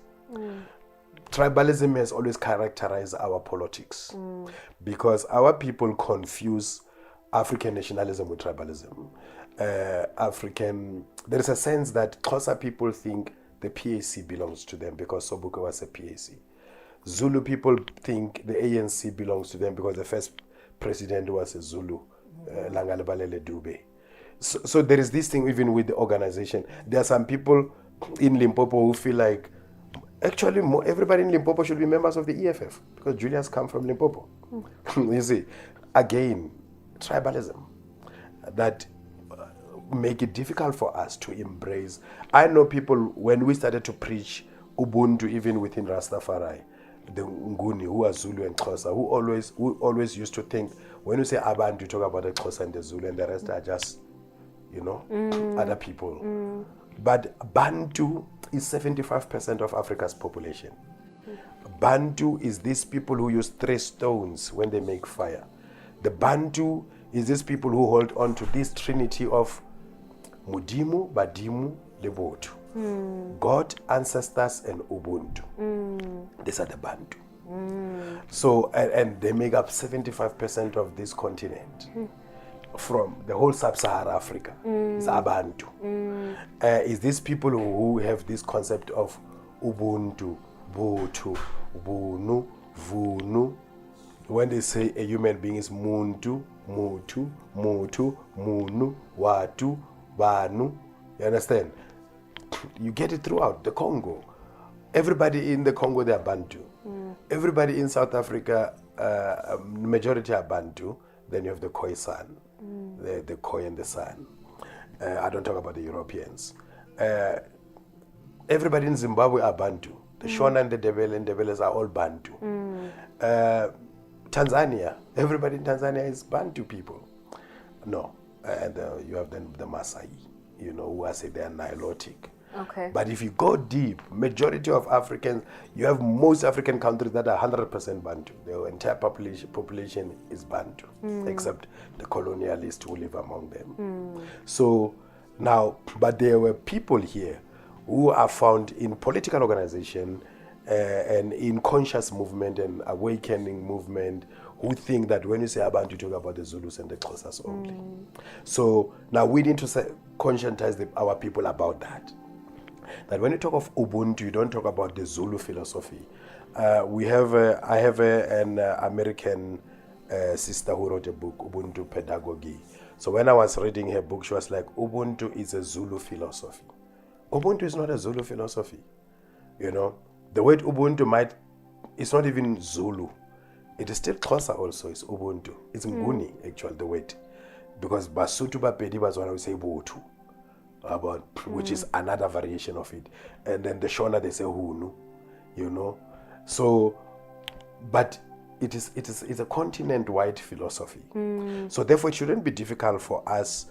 Tribalism has always characterized our politics because our people confuse African nationalism with tribalism. There is a sense that Xhosa people think the PAC belongs to them because Sobukwe was a PAC. Zulu people think the ANC belongs to them because the first president was a Zulu, Langalibalele Dube. So there is this thing even with the organization. There are some people in Limpopo who feel like actually everybody in Limpopo should be members of the EFF because Julius come from Limpopo. You see, again, tribalism that make it difficult for us to embrace. I know people, when we started to preach Ubuntu even within Rastafari, the Nguni who are Zulu and Xhosa, who always used to think when you say Abantu, you talk about the Xhosa and the Zulu and the rest are just, you know, other people. But Bantu is 75% of Africa's population. Bantu is these people who use 3 stones when they make fire. The Bantu is these people who hold on to this trinity of Mudimu, Badimu, Lebotu. God, ancestors, and Ubuntu. These are the Bantu. So, and they make up 75% of this continent. From the whole sub-Saharan Africa is Abantu. Is these people who have this concept of Ubuntu, Butu, Bunu, Vunu. When they say a human being is Muntu, Mutu, Mutu, Munu, Watu, Banu. You understand? You get it throughout the Congo. Everybody in the Congo, they are Bantu. Everybody in South Africa, majority are Bantu. Then you have the Khoisan, the Khoi and the San. I don't talk about the Europeans. Everybody in Zimbabwe are Bantu. The Shona and the Ndebeles are all Bantu. Tanzania, everybody in Tanzania is Bantu people. No, and you have then the Maasai, you know, who I say they are Nilotic. Okay. But if you go deep, majority of Africans, you have most African countries that are 100% Bantu. The entire population is Bantu, except the colonialists who live among them. So now, but there were people here who are found in political organization and in conscious movement and awakening movement who think that when you say Abantu, you talk about the Zulus and the Xhosas only. So now we need to conscientize our people about that. That when you talk of Ubuntu, you don't talk about the Zulu philosophy. I have an American sister who wrote a book, Ubuntu Pedagogy. So when I was reading her book, she was like, Ubuntu is a Zulu philosophy. Ubuntu is not a Zulu philosophy. You know, the word Ubuntu it's not even Zulu. It is still Xhosa also, it's Ubuntu. It's Nguni, actually, the word. Because Basutu Bapedi was when I would say Botu. Which is another variation of it. And then the Shona, they say Hunu, you know. So, but it's a continent-wide philosophy. So therefore it shouldn't be difficult for us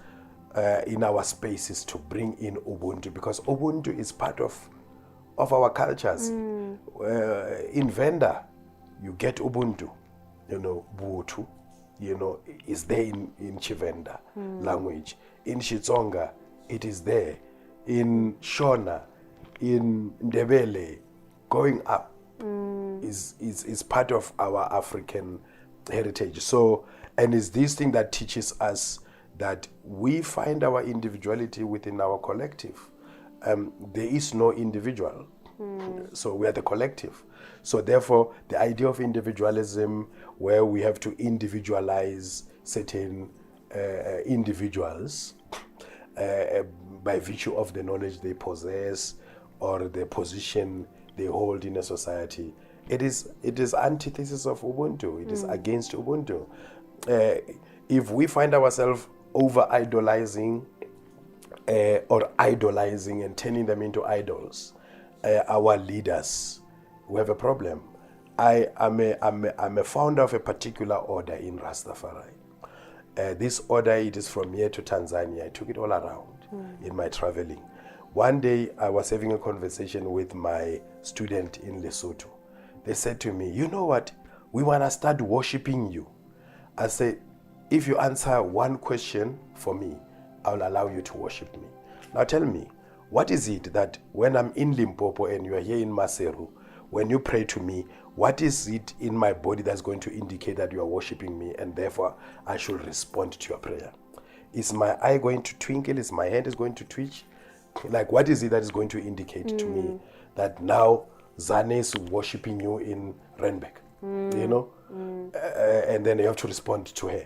in our spaces to bring in Ubuntu, because Ubuntu is part of our cultures. In Venda, you get Ubuntu, you know, Butu, you know, is there in Chivenda language. In Xitsonga, it is there. In Shona, in Ndebele, going up is part of our African heritage. So, and it's this thing that teaches us that we find our individuality within our collective. There is no individual. So we are the collective. So therefore, the idea of individualism, where we have to individualize certain individuals, by virtue of the knowledge they possess or the position they hold in a society, it is antithesis of Ubuntu. It is against Ubuntu. If we find ourselves over-idolizing or idolizing and turning them into idols, our leaders, we have a problem. I'm a founder of a particular order in Rastafari. This order, it is from here to Tanzania. I took it all around in my traveling. One day, I was having a conversation with my student in Lesotho. They said to me, you know what? We want to start worshiping you. I said, if you answer one question for me, I will allow you to worship me. Now tell me, what is it that when I'm in Limpopo and you are here in Maseru, when you pray to me, what is it in my body that's going to indicate that you are worshiping me and therefore I should respond to your prayer? Is my eye going to twinkle? Is my hand is going to twitch? Like, what is it that is going to indicate to me that now Zane is worshiping you in Renbeck? You know? And then you have to respond to her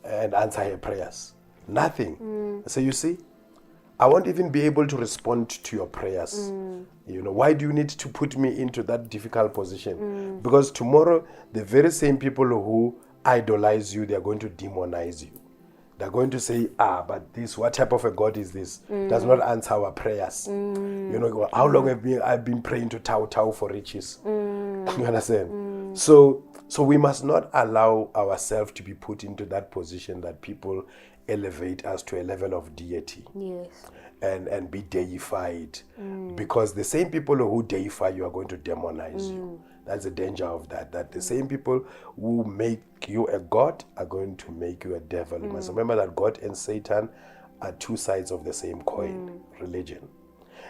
and answer her prayers. Nothing. So you see, I won't even be able to respond to your prayers. You know, why do you need to put me into that difficult position? Because tomorrow, the very same people who idolize you, they are going to demonize you. They're going to say, but this, what type of a God is this? Does not answer our prayers. You know, how long have I've been praying to Thau-Thau for riches? You understand? So we must not allow ourselves to be put into that position that people elevate us to a level of deity. Yes. And be deified. Because the same people who deify you are going to demonize you. That's the danger of that. That the same people who make you a god are going to make you a devil. You must remember that God and Satan are two sides of the same coin, religion.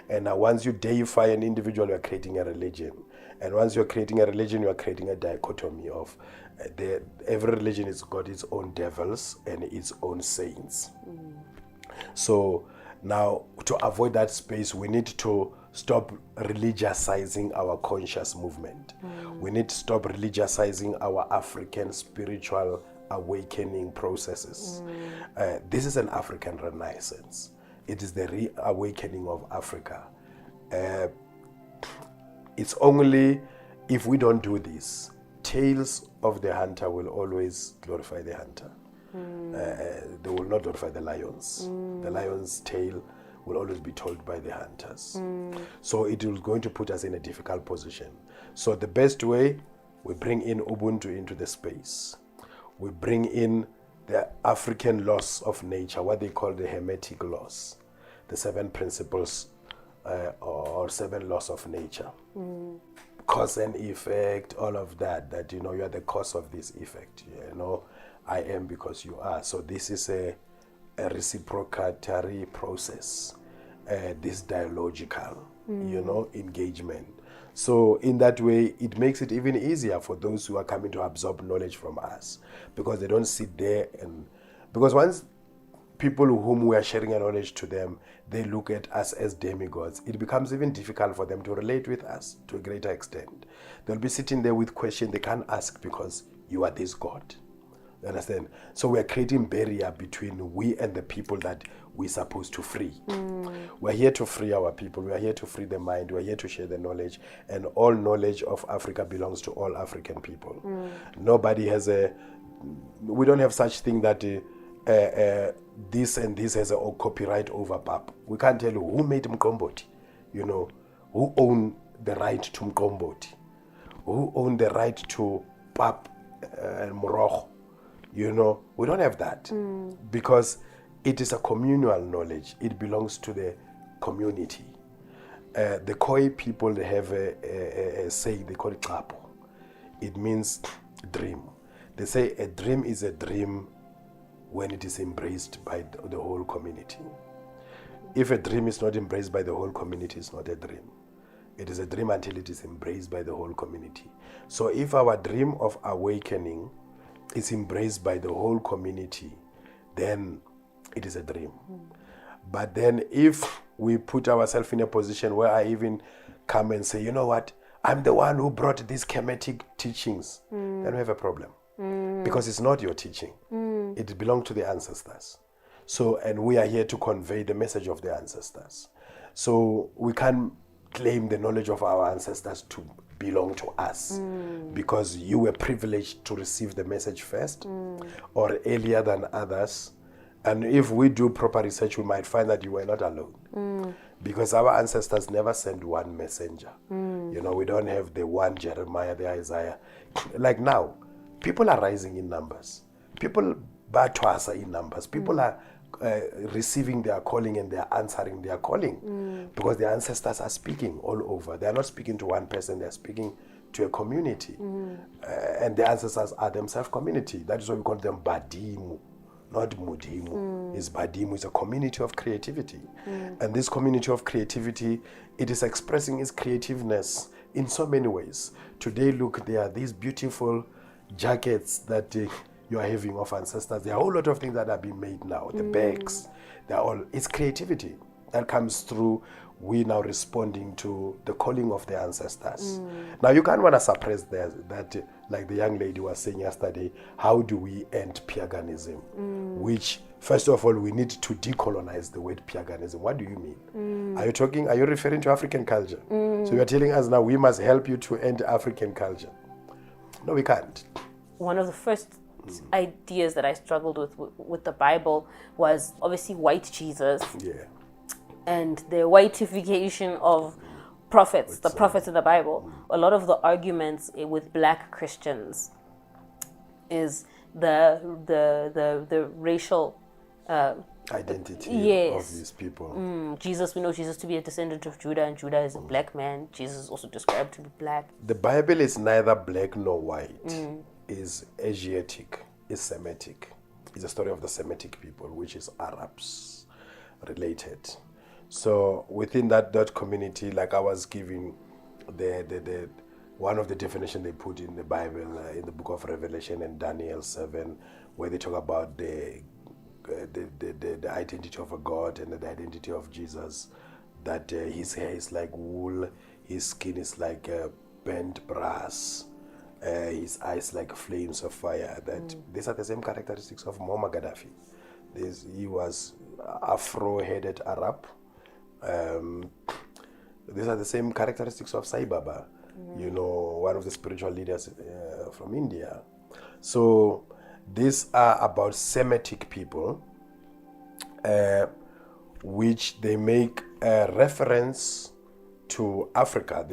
And now once you deify an individual, you are creating a religion. And once you're creating a religion, you are creating a dichotomy of every religion has got its own devils and its own saints. So now, to avoid that space, we need to stop religiousizing our conscious movement. We need to stop religiousizing our African spiritual awakening processes. This is an African renaissance. It is the reawakening of Africa. It's only if we don't do this, tales of the hunter will always glorify the hunter. They will not glorify the lions. The lion's tale will always be told by the hunters. So it is going to put us in a difficult position. So the best way, we bring in Ubuntu into the space. We bring in the African laws of nature, what they call the Hermetic laws, the 7 principles or 7 laws of nature. Cause and effect, all of that, you know, you are the cause of this effect. You know, I am because you are. So this is a reciprocatory process, this dialogical, you know, engagement. So in that way, it makes it even easier for those who are coming to absorb knowledge from us, because they don't sit there and, because once people whom we are sharing a knowledge to them, they look at us as demigods, it becomes even difficult for them to relate with us to a greater extent. They'll be sitting there with questions they can't ask because you are this God. You understand? So we are creating barrier between we and the people that we're supposed to free. We're here to free our people. We are here to free the mind. We're here to share the knowledge. And all knowledge of Africa belongs to all African people. Nobody has we don't have such thing that this and this has a copyright over pap. We can't tell you who made Mkomboti, you know, who owned the right to Mkomboti, who owned the right to pap and Moroch. You know, we don't have that because it is a communal knowledge. It belongs to the community. The Khoi people, they have a saying, they call it Kapo. It means dream. They say a dream is a dream when it is embraced by the whole community. If a dream is not embraced by the whole community, it's not a dream. It is a dream until it is embraced by the whole community. So if our dream of awakening is embraced by the whole community, then it is a dream. But then if we put ourselves in a position where I even come and say, you know what, I'm the one who brought these Kemetic teachings, then we have a problem. Because it's not your teaching. It belongs to the ancestors. So, and we are here to convey the message of the ancestors. So we can't claim the knowledge of our ancestors to belong to us because you were privileged to receive the message first or earlier than others. And if we do proper research, we might find that you were not alone because our ancestors never sent one messenger. You know, we don't have the one Jeremiah, the Isaiah. Like now, people are rising in numbers. People are in numbers. People are receiving their calling and they are answering their calling because their ancestors are speaking all over. They are not speaking to one person, they are speaking to a community. And the ancestors are themselves community. That is why we call them Badimu, not Mudimu. It's Badimu. It's a community of creativity. And this community of creativity, it is expressing its creativeness in so many ways. Today, look, there are these beautiful jackets that you are having of ancestors. There are a whole lot of things that are being made now. The bags, they're all, it's creativity that comes through. We now responding to the calling of the ancestors. Now you can't want to suppress that, like the young lady was saying yesterday, how do we end paganism? Which, first of all, we need to decolonize the word paganism. What do you mean? Are you referring to African culture? So you're telling us now we must help you to end African culture. No, we can't. One of the first ideas that I struggled with the Bible was obviously white Jesus. Yeah. And the whiteification of prophets, the prophets in the Bible. A lot of the arguments with black Christians is the racial identity of these people. Jesus, we know Jesus to be a descendant of Judah, and Judah is a black man. Jesus is also described to be black. The Bible is neither black nor white. It's Asiatic, it's Semitic. It's a story of the Semitic people, which is Arabs related. So within that community, like I was giving the one of the definition they put in the Bible, in the book of Revelation and Daniel 7, where they talk about the identity of a God and the identity of Jesus, that his hair is like wool, his skin is like bent brass, his eyes like flames of fire. That these are the same characteristics of Muammar Gaddafi. He was Afro-headed Arab. These are the same characteristics of Sai Baba, one of the spiritual leaders from India. So these are about Semitic people, which they make a reference to Africa.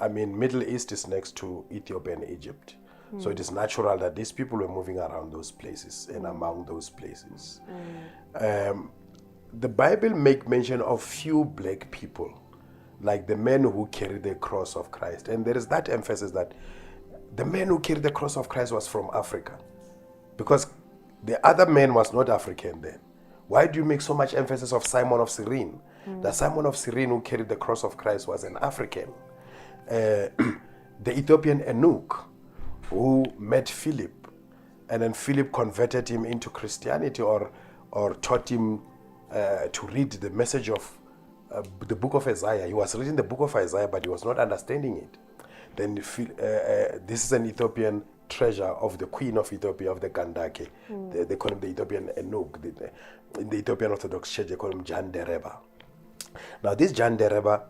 Middle East is next to Ethiopia and Egypt. So it is natural that these people were moving around those places and among those places. The Bible make mention of few black people, like the men who carry the cross of Christ. And there is that emphasis that the man who carried the cross of Christ was from Africa, because the other man was not African then. Why do you make so much emphasis of Simon of Cyrene? That Simon of Cyrene who carried the cross of Christ was an African. The Ethiopian eunuch who met Philip, and then Philip converted him into Christianity or taught him to read the message of the book of Isaiah. He was reading the book of Isaiah, but he was not understanding it. Then this is an Ethiopian treasure of the queen of Ethiopia, of the Kandake. They call him the Ethiopian eunuch. In the Ethiopian Orthodox Church, they call him Jan Dereba. Now, this Jan Dereba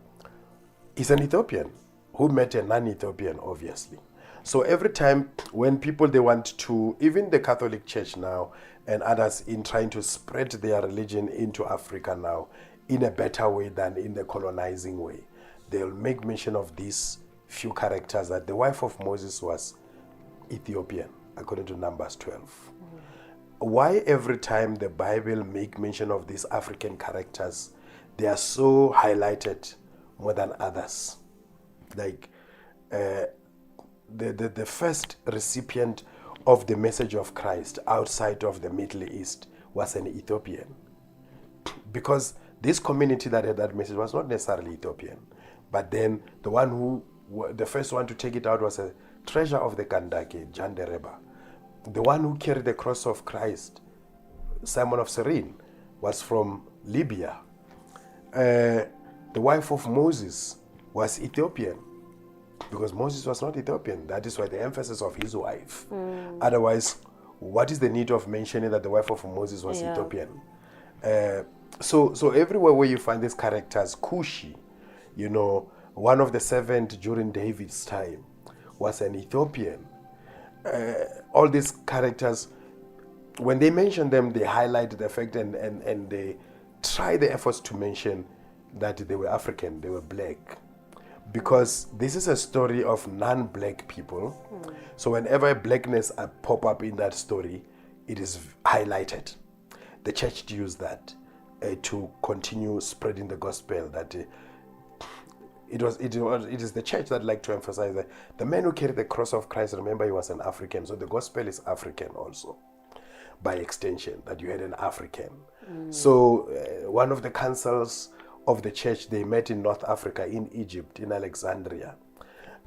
is an Ethiopian who met a non-Ethiopian, obviously. So every time when people, they want to, even the Catholic Church now and others in trying to spread their religion into Africa now in a better way than in the colonizing way, they'll make mention of these few characters, that the wife of Moses was Ethiopian, according to Numbers 12. Why every time the Bible make mention of these African characters, they are so highlighted more than others? Like the first recipient of the message of Christ outside of the Middle East was an Ethiopian, because this community that had that message was not necessarily Ethiopian, but then the first one to take it out was a treasure of the Kandake, Jan Dereba. The one who carried the cross of Christ, Simon of Cyrene, was from Libya. The wife of Moses was Ethiopian, because Moses was not Ethiopian. That is why the emphasis of his wife. Otherwise, what is the need of mentioning that the wife of Moses was Ethiopian? So everywhere where you find these characters, Cushi, one of the 70 during David's time was an Ethiopian. All these characters, when they mention them, they highlight the fact and they try the efforts to mention that they were African, they were black. Because this is a story of non-black people. So whenever blackness pop up in that story, it is highlighted. The church used that to continue spreading the gospel, that It is the church that like to emphasize that the man who carried the cross of Christ, remember, he was an African. So the gospel is African also, by extension, that you had an African. So one of the councils of the church, they met in North Africa, in Egypt, in Alexandria.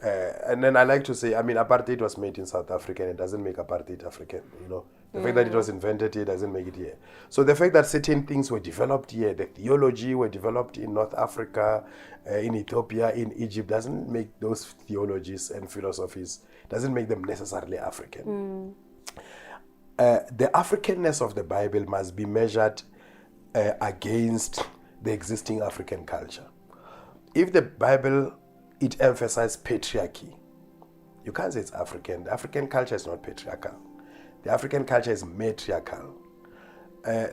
And then I like to say, I mean, apartheid was made in South Africa, and it doesn't make apartheid African, you know. The fact that it was invented here doesn't make it here. So the fact that certain things were developed here, the theology were developed in North Africa, in Ethiopia, in Egypt, doesn't make those theologies and philosophies, doesn't make them necessarily African. The Africanness of the Bible must be measured against the existing African culture. If the Bible, it emphasizes patriarchy, you can't say it's African. The African culture is not patriarchal. The African culture is matriarchal.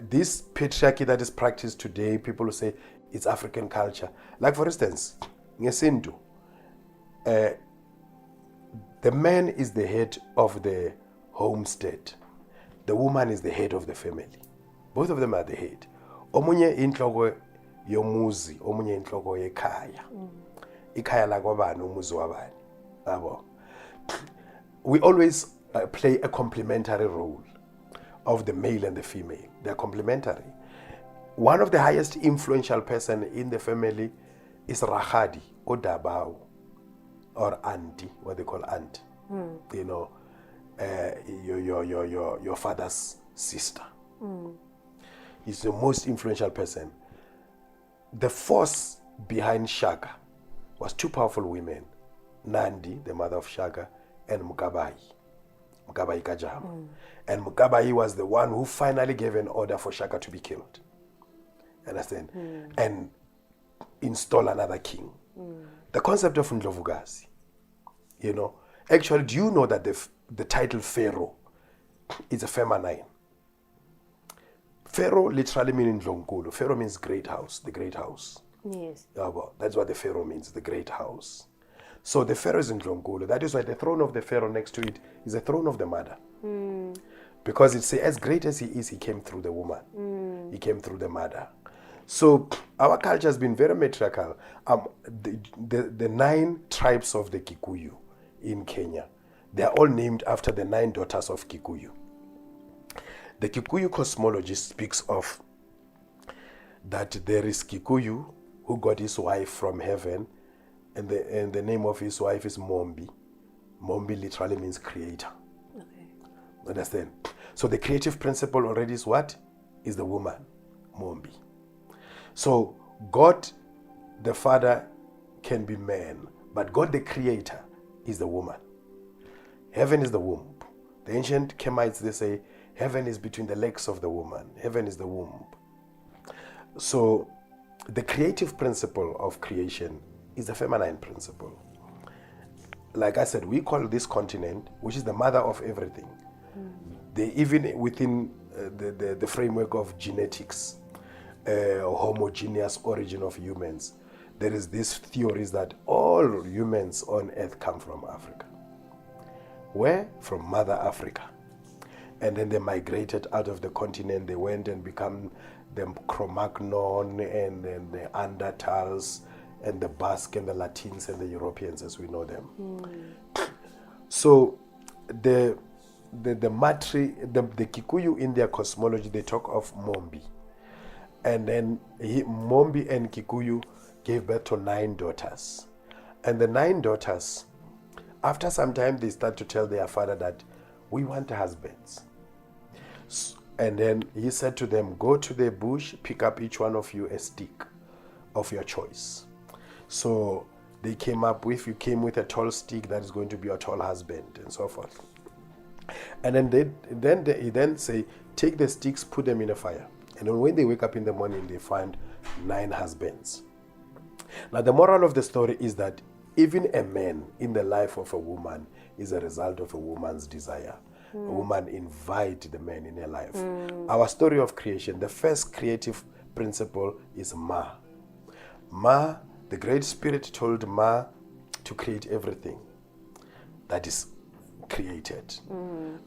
This patriarchy that is practiced today, people will say it's African culture. Like for instance, ngesintu, the man is the head of the homestead. The woman is the head of the family. Both of them are the head. Omunye inhloko yomuzi, omunye inhloko yekhaya. Ikhaya la kwabani, umuzi wabani. Yabo. We always play a complementary role of the male and the female. They are complementary. One of the highest influential person in the family is Rahadi or Dabao or auntie, what they call aunt. You know, your father's sister. He's the most influential person. The force behind Shaka was two powerful women, Nandi, the mother of Shaka, and Mukabai Kajama. And Mukabai was the one who finally gave an order for Shaka to be killed. Understand? And install another king. The concept of Ndlovukazi, you know, actually, do you know that the title Pharaoh is a feminine? Pharaoh literally means Ndlonkulu. Pharaoh means great house, the great house. Yes. That's what the Pharaoh means, the great house. So the Pharaoh is in Ndlonkulu. That is why the throne of the Pharaoh next to it is the throne of the mother. Because it's as great as he is, he came through the woman. He came through the mother. So our culture has been very matriarchal. The 9 tribes of the Kikuyu in Kenya, they are all named after the 9 daughters of Kikuyu. The Kikuyu cosmology speaks of that there is Kikuyu who got his wife from heaven, and the name of his wife is Mombi. Mombi literally means creator. Okay. Understand? So the creative principle already is what? Is the woman, Mombi. So God the Father can be man, but God the Creator is the woman. Heaven is the womb. The ancient Kemites, they say, heaven is between the legs of the woman. Heaven is the womb. So the creative principle of creation is the feminine principle. Like I said, we call this continent, which is the mother of everything. They even within the framework of genetics, homogeneous origin of humans, there is this theories that all humans on earth come from Africa. Where? From Mother Africa. And then they migrated out of the continent. They went and become the Cro-Magnon and then the Neanderthals and the Basque and the Latins and the Europeans as we know them. So the Kikuyu in their cosmology, they talk of Mombi. And then Mombi and Kikuyu gave birth to 9 daughters. And the 9 daughters, after some time, they start to tell their father that we want husbands. And then he said to them, go to the bush, pick up each one of you a stick of your choice. So they came up with, you came with a tall stick, that is going to be your tall husband, and so forth. And then they say, take the sticks, put them in a fire. And then when they wake up in the morning, they find 9 husbands. Now the moral of the story is that even a man in the life of a woman is a result of a woman's desire. A woman invites the man in her life. Our story of creation, the first creative principle is Ma. Ma, the Great Spirit told Ma to create everything that is created.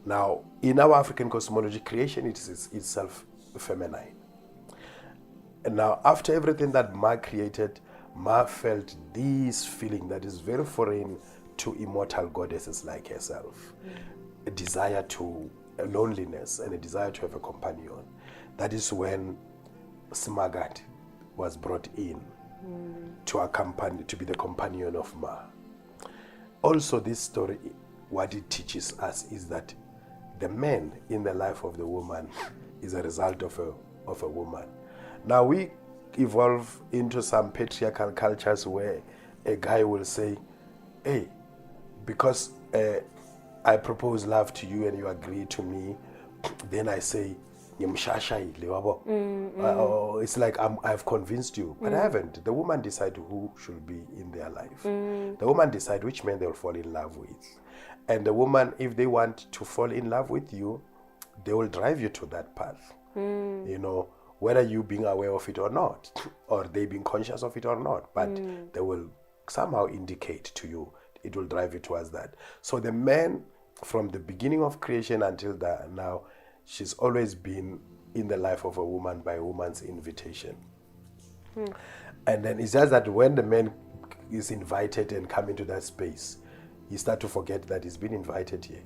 Now, in our African cosmology, creation is itself feminine. And now, after everything that Ma created, Ma felt this feeling that is very foreign to immortal goddesses like herself. A desire to a loneliness and a desire to have a companion. That is when Smagat was brought in to be the companion of Ma. Also, this story, what it teaches us is that the man in the life of the woman is a result of a woman. Now we evolve into some patriarchal cultures where a guy will say, hey, because I propose love to you and you agree to me, then I say, it's like I've convinced you, but I haven't. The woman decide who should be in their life. The woman decide which man they'll fall in love with. And the woman, if they want to fall in love with you, they will drive you to that path. You know, whether you being aware of it or not, or they being conscious of it or not, but they will somehow indicate to you. It will drive you towards that. So the man, from the beginning of creation until now, she's always been in the life of a woman by a woman's invitation. And then it's just that when the man is invited and come into that space, he start to forget that he's been invited here.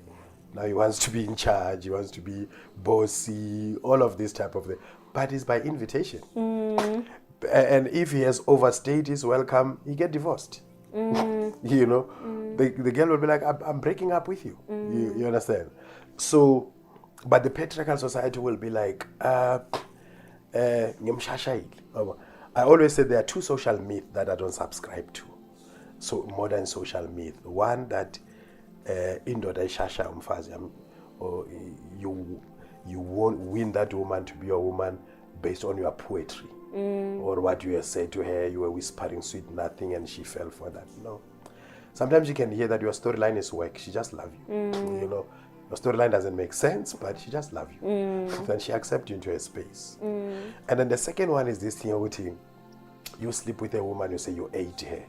Now he wants to be in charge, he wants to be bossy, all of this type of thing. But it's by invitation. And if he has overstayed his welcome, he get divorced. You know, the girl will be like, I'm breaking up with you. You understand? So, but the patriarchal society will be like, I always say there are two social myths that I don't subscribe to. So modern social myth. One that indoda ishasha umfazi, or you won't win that woman to be a woman based on your poetry. Or what you have said to her, you were whispering sweet nothing and she fell for that. No. Sometimes you can hear that your storyline is work. She just loves you. You know, your storyline doesn't make sense, but she just loves you. Then she accepts you into her space. And then the second one is this thing with you sleep with a woman, you say you ate her.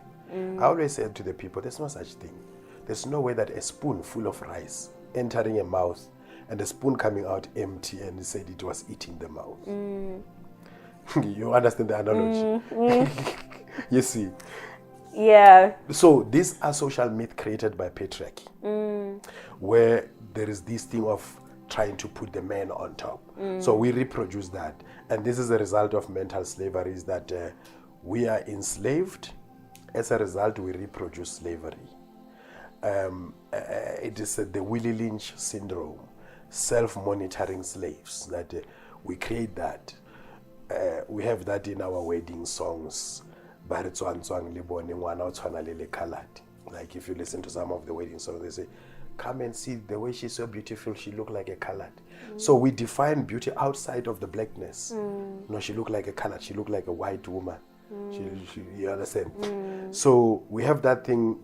I always say to the people, there's no such thing. There's no way that a spoon full of rice entering a mouth and the spoon coming out empty and said it was eating the mouth. You understand the analogy? You see? Yeah. So these are social myths created by patriarchy, where there is this thing of trying to put the man on top. So we reproduce that. And this is a result of mental slavery, is that we are enslaved. As a result, we reproduce slavery. It is the Willie Lynch syndrome, self-monitoring slaves, that we create that. We have that in our wedding songs. Like if you listen to some of the wedding songs, they say, come and see the way she's so beautiful, she look like a colored. So we define beauty outside of the blackness. No, she look like a colored, she look like a white woman. You understand? So we have that thing,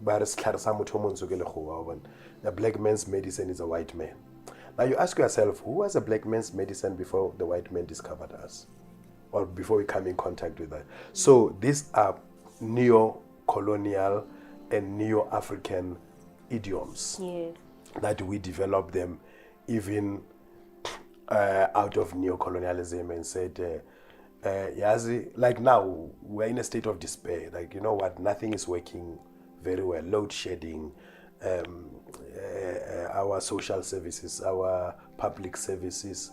the black man's medicine is a white man. Now you ask yourself, who was a black man's medicine before the white man discovered us? Or before we come in contact with that? So these are Neocolonial and Neo-African idioms that we developed them even out of neocolonialism, and said, like now we're in a state of despair. Like, you know what, nothing is working very well. Load shedding, our social services, our public services.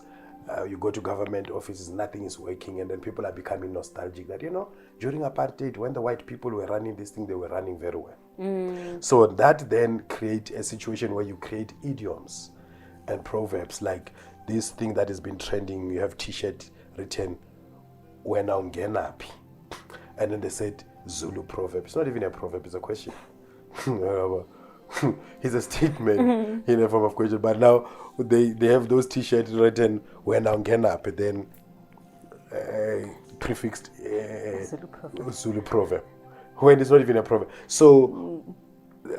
You go to government offices, nothing is working, and then people are becoming nostalgic that, you know, during apartheid, when the white people were running this thing, they were running very well. So that then create a situation where you create idioms and proverbs, like this thing that has been trending. You have t-shirt written, "Wena ungenapi," and then they said Zulu proverb. It's not even a proverb, it's a question. It's a statement in a form of question. But now they have those t-shirts written "Wena ungenapi," then prefixed Zulu proverb, when it's not even a proverb. So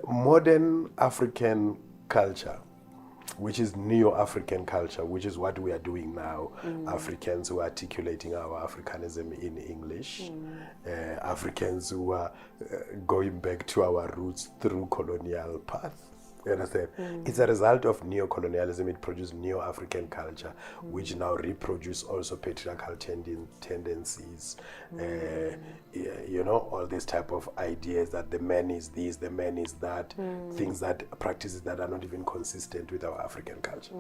modern African culture, which is Neo-African culture, which is what we are doing now. Africans who are articulating our Africanism in English, Africans who are going back to our roots through colonial path, You understand? It's a result of neocolonialism. It produced neo-African culture, which now reproduce also patriarchal tendencies. You know, all these type of ideas that the man is this, the man is that, things that, practices that are not even consistent with our African culture.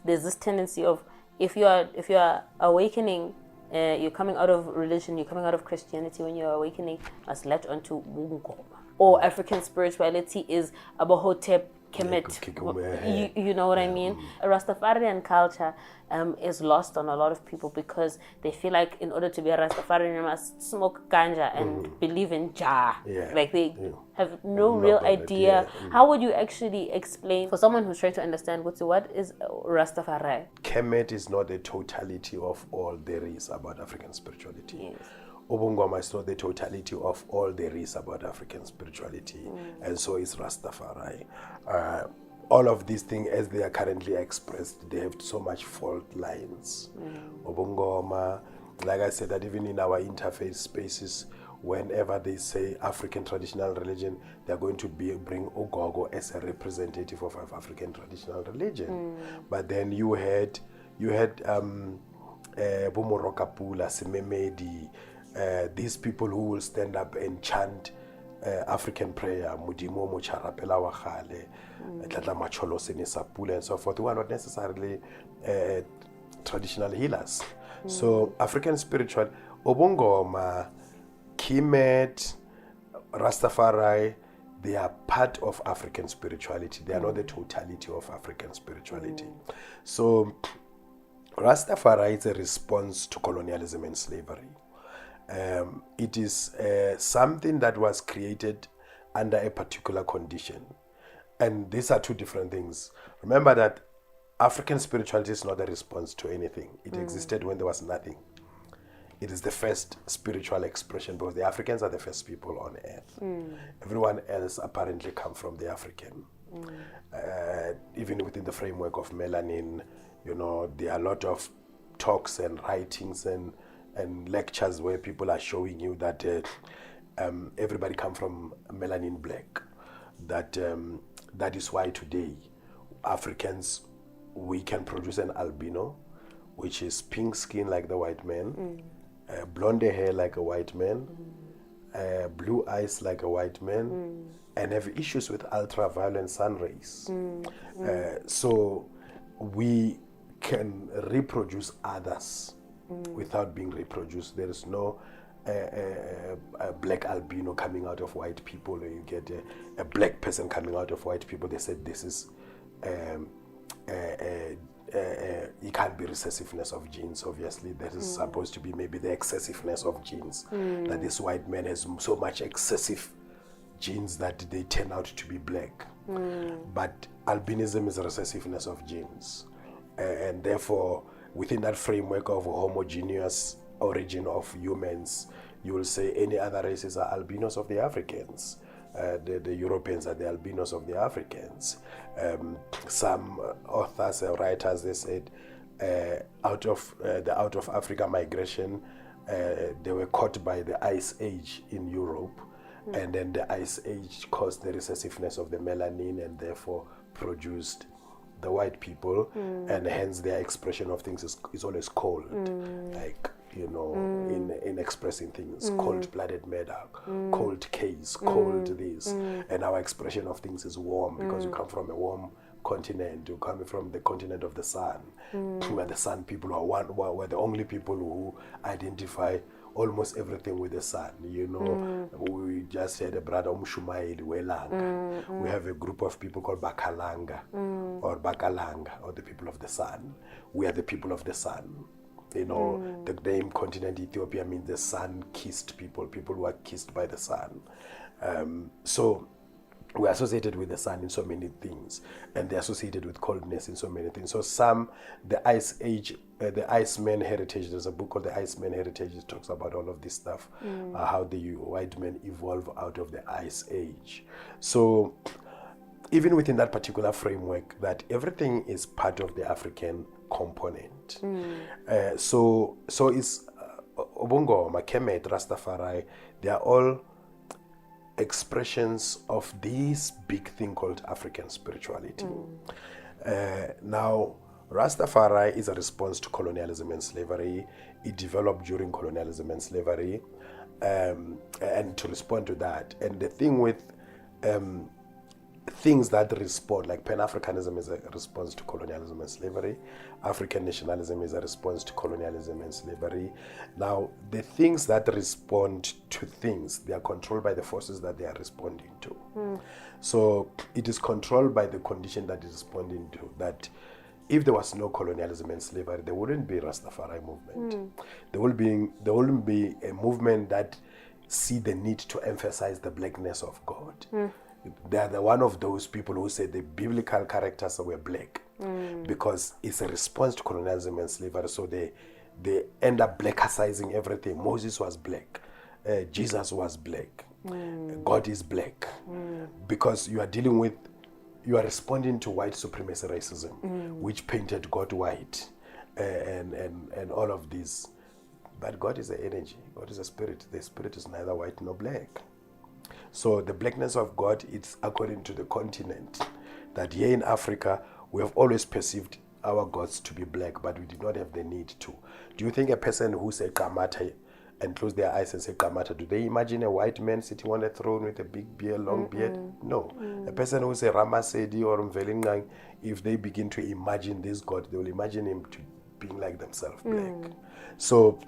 There's this tendency of, if you are awakening, you're coming out of religion, you're coming out of Christianity, when you're awakening, must latch onto Mungoma. Or African spirituality is Abohotep Kemet. You know what I mean? Rastafarian culture is lost on a lot of people because they feel like in order to be a Rastafarian, you must smoke ganja and believe in Jah. Like they have no real idea. How would you actually explain, for someone who's trying to understand, what is Rastafari? Kemet is not the totality of all there is about African spirituality. Ubungoma is not the totality of all there is about African spirituality, and so is Rastafari. All of these things, as they are currently expressed, they have so much fault lines. Ubungoma, like I said, that even in our interfaith spaces, whenever they say African traditional religion, they're going to bring Ogogo as a representative of African traditional religion. But then you had Bumorokapula, Sememedi, these people who will stand up and chant African prayer, Mudimo Mocharapela Wahale, Tlatla Macholo Senesapula, and so forth, who are not necessarily traditional healers. So African spiritual, Obongoma, Kemet, Rastafari, they are part of African spirituality. They are not the totality of African spirituality. So Rastafari is a response to colonialism and slavery. It is something that was created under a particular condition. And these are two different things. Remember that African spirituality is not a response to anything. It existed when there was nothing. It is the first spiritual expression because the Africans are the first people on earth. Everyone else apparently come from the African. Even within the framework of Melanin, you know, there are a lot of talks and writings and lectures where people are showing you that everybody come from melanin black. That is why today Africans, we can produce an albino, which is pink skin like the white man, blonde hair like a white man, blue eyes like a white man, and have issues with ultraviolet sun rays. So we can reproduce others without being reproduced. There is no a black albino coming out of white people, or you get a black person coming out of white people. They said this is it can't be recessiveness of genes. Obviously, that is supposed to be maybe the excessiveness of genes. That this white man has so much excessive genes that they turn out to be black. But albinism is a recessiveness of genes, and therefore, within that framework of homogeneous origin of humans, you will say any other races are albinos of the Africans. The Europeans are the albinos of the Africans. Some authors and writers, they said, out of Africa migration, they were caught by the Ice Age in Europe, and then the Ice Age caused the recessiveness of the melanin and therefore produced the white people, and hence their expression of things is always cold, like, you know, in expressing things, cold-blooded murder, cold case, cold this, and our expression of things is warm because you come from a warm continent, you come from the continent of the sun, where the sun people were the only people who identify almost everything with the sun, you know. We just had a brother Umshumaili Welanga. We have a group of people called Bakalanga or Bakalanga, or the people of the sun. We are the people of the sun. You know, the name continent Ethiopia means the sun-kissed people who are kissed by the sun. So we're associated with the sun in so many things, and they're associated with coldness in so many things. So the Ice Age, the Iceman Heritage, there's a book called The Iceman Heritage. It talks about all of this stuff, how the white men evolve out of the Ice Age. So even within that particular framework, that everything is part of the African component. So it's Obongoma, Kemet, Rastafari, they are all expressions of this big thing called African spirituality. Now, Rastafari is a response to colonialism and slavery. It developed during colonialism and slavery, and to respond to that. And the thing with things that respond, like Pan-Africanism is a response to colonialism and slavery. African nationalism is a response to colonialism and slavery. Now, the things that respond to things, they are controlled by the forces that they are responding to. So it is controlled by the condition that it is responding to. That if there was no colonialism and slavery, there wouldn't be a Rastafari movement. There wouldn't be a movement that see the need to emphasize the blackness of God. They are one of those people who say the biblical characters were black because it's a response to colonialism and slavery. So they end up blackicizing everything. Moses was black. Jesus was black. God is black. Because you are responding to white supremacy racism, which painted God white and all of this. But God is an energy. God is a spirit. The spirit is neither white nor black. So the blackness of God, it's according to the continent. That here in Africa, we have always perceived our gods to be black, but we did not have the need to. Do you think a person who say Kamata and close their eyes and say Kamata, do they imagine a white man sitting on a throne with a big beard, long beard? No. A person who say Ramasedi or Mvelingang, if they begin to imagine this God, they will imagine him to being like themselves, black. So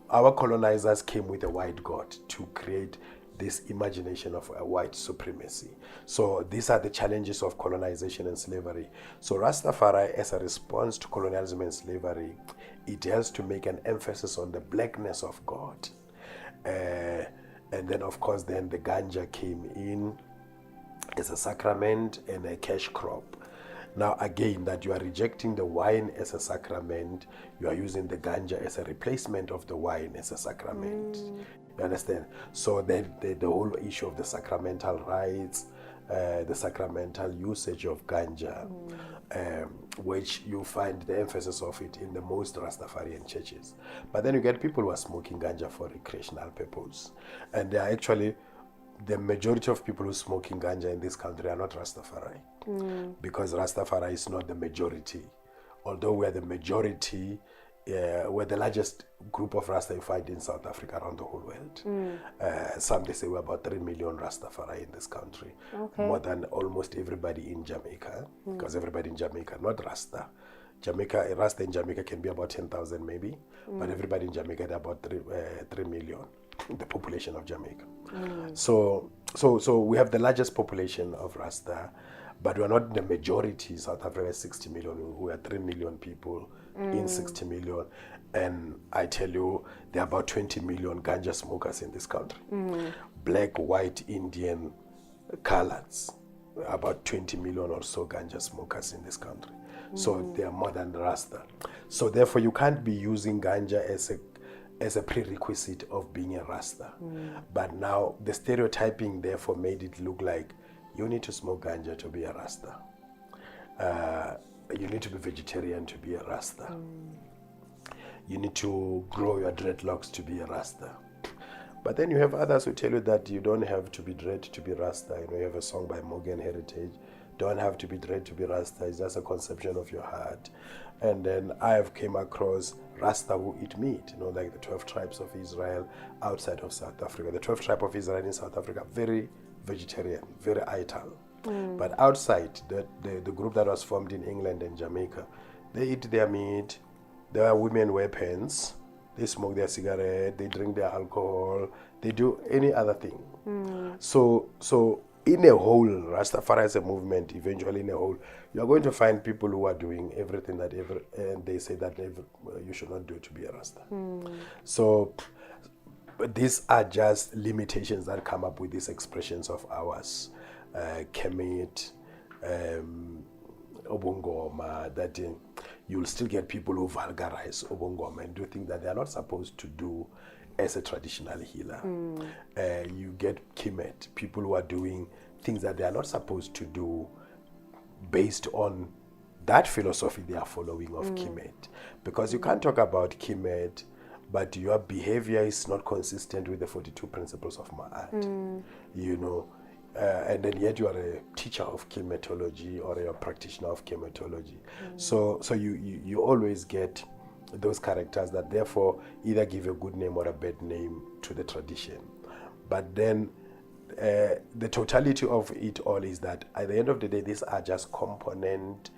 our colonizers came with a white God to create this imagination of a white supremacy. So these are the challenges of colonization and slavery. So Rastafari, as a response to colonialism and slavery, it has to make an emphasis on the blackness of God. And then, of course, then the ganja came in as a sacrament and a cash crop. Now, again, that you are rejecting the wine as a sacrament, you are using the ganja as a replacement of the wine as a sacrament. You understand? So then the whole issue of the sacramental rites, the sacramental usage of ganja, which you find the emphasis of it in the most Rastafarian churches. But then you get people who are smoking ganja for recreational purpose. And they are actually, the majority of people who are smoking ganja in this country are not Rastafari. Because Rastafari is not the majority. Although we are the majority, we're the largest group of Rasta you find in South Africa, around the whole world. Some they say we're about 3 million Rastafari in this country. More than almost everybody in Jamaica. Because everybody in Jamaica, not Rasta. Rasta in Jamaica can be about 10,000 maybe. But everybody in Jamaica, they're about 3 million. The population of Jamaica. So we have the largest population of Rasta, but we're not the majority. South Africa is 60 million. We are 3 million people in 60 million. And I tell you, there are about 20 million ganja smokers in this country. Black, white, Indian, coloreds. About 20 million or so ganja smokers in this country. So they are more than Rasta. So therefore, you can't be using ganja as a prerequisite of being a Rasta. But now the stereotyping therefore made it look like you need to smoke ganja to be a Rasta. You need to be vegetarian to be a Rasta. You need to grow your dreadlocks to be a Rasta. But then you have others who tell you that you don't have to be dread to be Rasta. You know, you have a song by Morgan Heritage, don't have to be dread to be Rasta, it's just a conception of your heart. And then I have came across Rasta who eat meat, you know, like the 12 tribes of Israel outside of South Africa. The 12 tribes of Israel in South Africa, very vegetarian, very ital. But outside, the group that was formed in England and Jamaica, they eat their meat, their women wear pants, they smoke their cigarette, they drink their alcohol, they do any other thing. So in a whole, Rastafari as a movement, eventually in a whole, you are going to find people who are doing everything that and they say that you should not do to be a Rasta. So these are just limitations that come up with these expressions of ours. Kemet, Obongoma, that you'll still get people who vulgarize Obongoma and do things that they are not supposed to do as a traditional healer. You get Kemet, people who are doing things that they are not supposed to do based on that philosophy they are following of Kemet. Because you can't talk about Kemet but your behavior is not consistent with the 42 principles of Ma'at, you know, and then yet you are a teacher of chematology or a practitioner of chematology. So you always get those characters that therefore either give a good name or a bad name to the tradition. But then the totality of it all is that at the end of the day, these are just component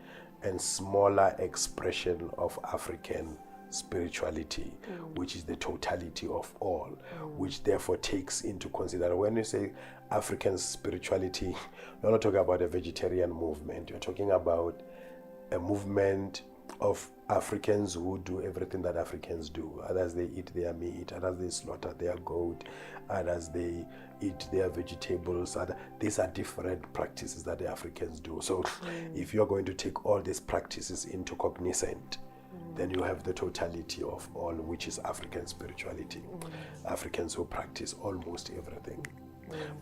and smaller expression of African spirituality, which is the totality of all, which therefore takes into consideration, when you say African spirituality, you're not talking about a vegetarian movement, you're talking about a movement of Africans who do everything that Africans do. Others, they eat their meat, others they slaughter their goat, others they eat their vegetables. These are different practices that the Africans do. So if you're going to take all these practices into cognizant, then you have the totality of all, which is African spirituality. Africans who practice almost everything.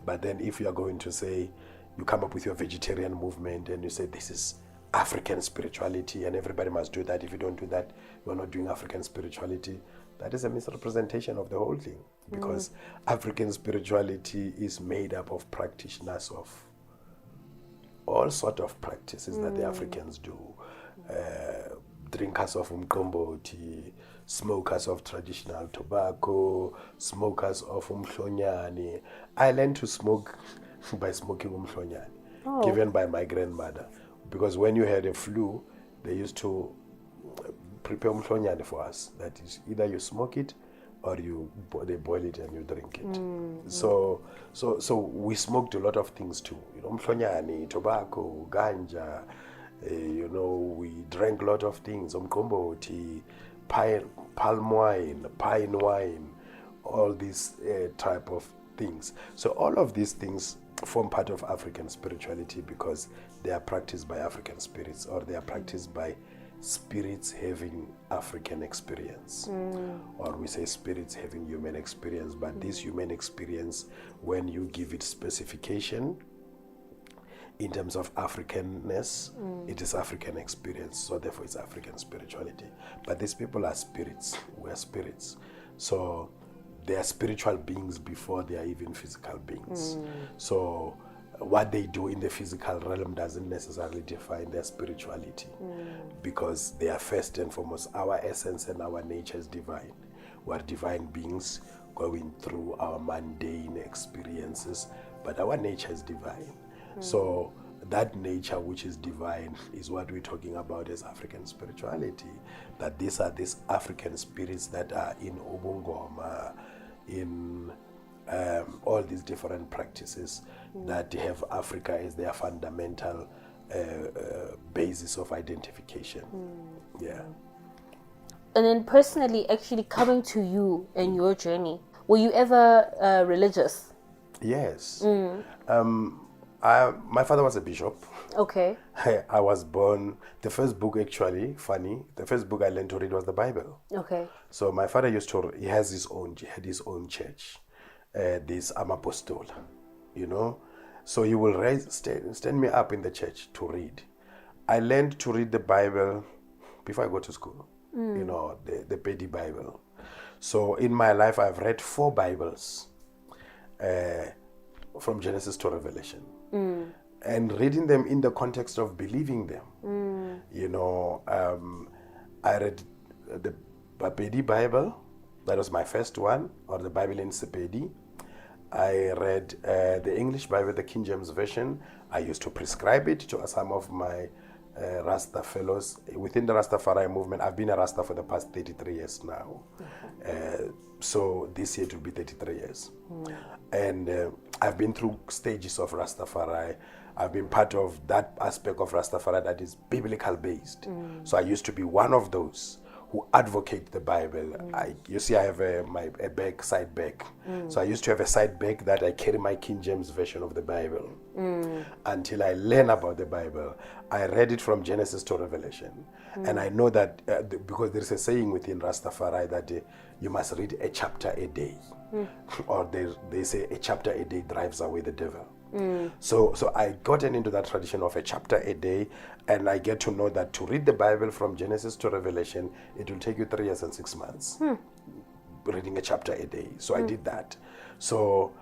But then if you are going to say, you come up with your vegetarian movement and you say this is African spirituality and everybody must do that, if you don't do that, you're not doing African spirituality, that is a misrepresentation of the whole thing. Because African spirituality is made up of practitioners of all sort of practices that the Africans do. Drinkers of umqombothi, smokers of traditional tobacco, smokers of umhlonyane. I learned to smoke by smoking umhlonyane, given by my grandmother. Because when you had a flu, they used to prepare umhlonyane for us. That is, either you smoke it or they boil it and you drink it. So we smoked a lot of things too. You know, umhlonyane, tobacco, ganja. You know, we drank a lot of things, umqombothi, palm wine, pine wine, all these type of things. So all of these things form part of African spirituality because they are practiced by African spirits, or they are practiced by spirits having African experience, or we say spirits having human experience. But this human experience, when you give it specification, in terms of Africanness, it is African experience, so therefore it's African spirituality. But these people are spirits, we are spirits. So they are spiritual beings before they are even physical beings. So what they do in the physical realm doesn't necessarily define their spirituality, because they are first and foremost, our essence and our nature is divine. We are divine beings going through our mundane experiences, but our nature is divine. So that nature which is divine is what we're talking about as African spirituality. That these are these African spirits that are in Ubungoma, in all these different practices that have Africa as their fundamental basis of identification. Yeah. And then personally, actually coming to you and your journey, were you ever religious? Yes. My father was a bishop. Okay. I was born, the first book actually, funny, the first book I learned to read was the Bible. Okay. So my father he had his own church, this Amapostol, you know. So he will stand me up in the church to read. I learned to read the Bible before I go to school, you know, the Pedi Bible. So in my life, I've read 4 Bibles from Genesis to Revelation. And reading them in the context of believing them. You know, I read the Pedi Bible, that was my first one, or the Bible in Sepedi. I read the English Bible, the King James Version. I used to prescribe it to some of my Rasta fellows within the Rastafari movement. I've been a Rasta for the past 33 years now. So this year it will be 33 years. And I've been through stages of Rastafari. I've been part of that aspect of Rastafari that is biblical based. So I used to be one of those who advocate the Bible. You see, I have a side bag. So I used to have a side bag that I carry my King James version of the Bible. Until I learn about the Bible. I read it from Genesis to Revelation. And I know that, because there's a saying within Rastafari that you must read a chapter a day. Or they say a chapter a day drives away the devil. So I gotten into that tradition of a chapter a day, and I get to know that to read the Bible from Genesis to Revelation, it will take you 3 years and 6 months. reading a chapter a day. So I did that. So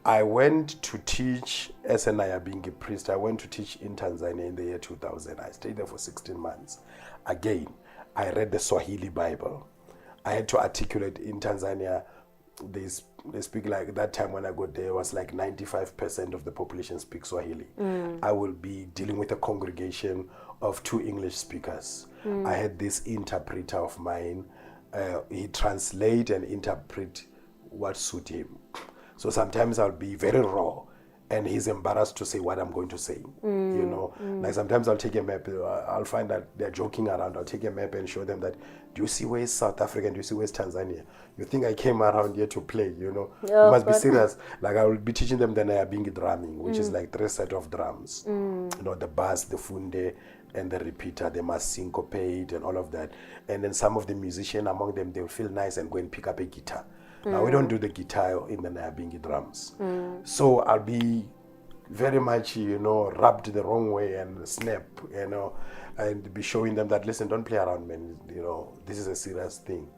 I went to teach as a Nyabingi priest. I went to teach in Tanzania in the year 2000. I stayed there for 16 months. Again, I read the Swahili Bible. I had to articulate in Tanzania. They speak like that time when I got there was like 95% of the population speaks Swahili. I will be dealing with a congregation of 2 English speakers. I had this interpreter of mine. He translate and interpret what suit him. So sometimes I'll be very raw and he's embarrassed to say what I'm going to say. You know, like sometimes I'll take a map, I'll find that they're joking around. I'll take a map and show them that, do you see where's South Africa? Do you see where's Tanzania? You think I came around here to play, you know? Yeah, you must be serious. Like I will be teaching them the Nyabingi drumming, which is like 3 sets of drums. You know, the bass, the funde, and the repeater. They must syncopate and all of that. And then some of the musicians among them, they'll feel nice and go and pick up a guitar. Now we don't do the guitar in the Nyabingi drums. So I'll be very much, you know, rubbed the wrong way and snap, you know, and be showing them that, listen, don't play around, man, you know, this is a serious thing.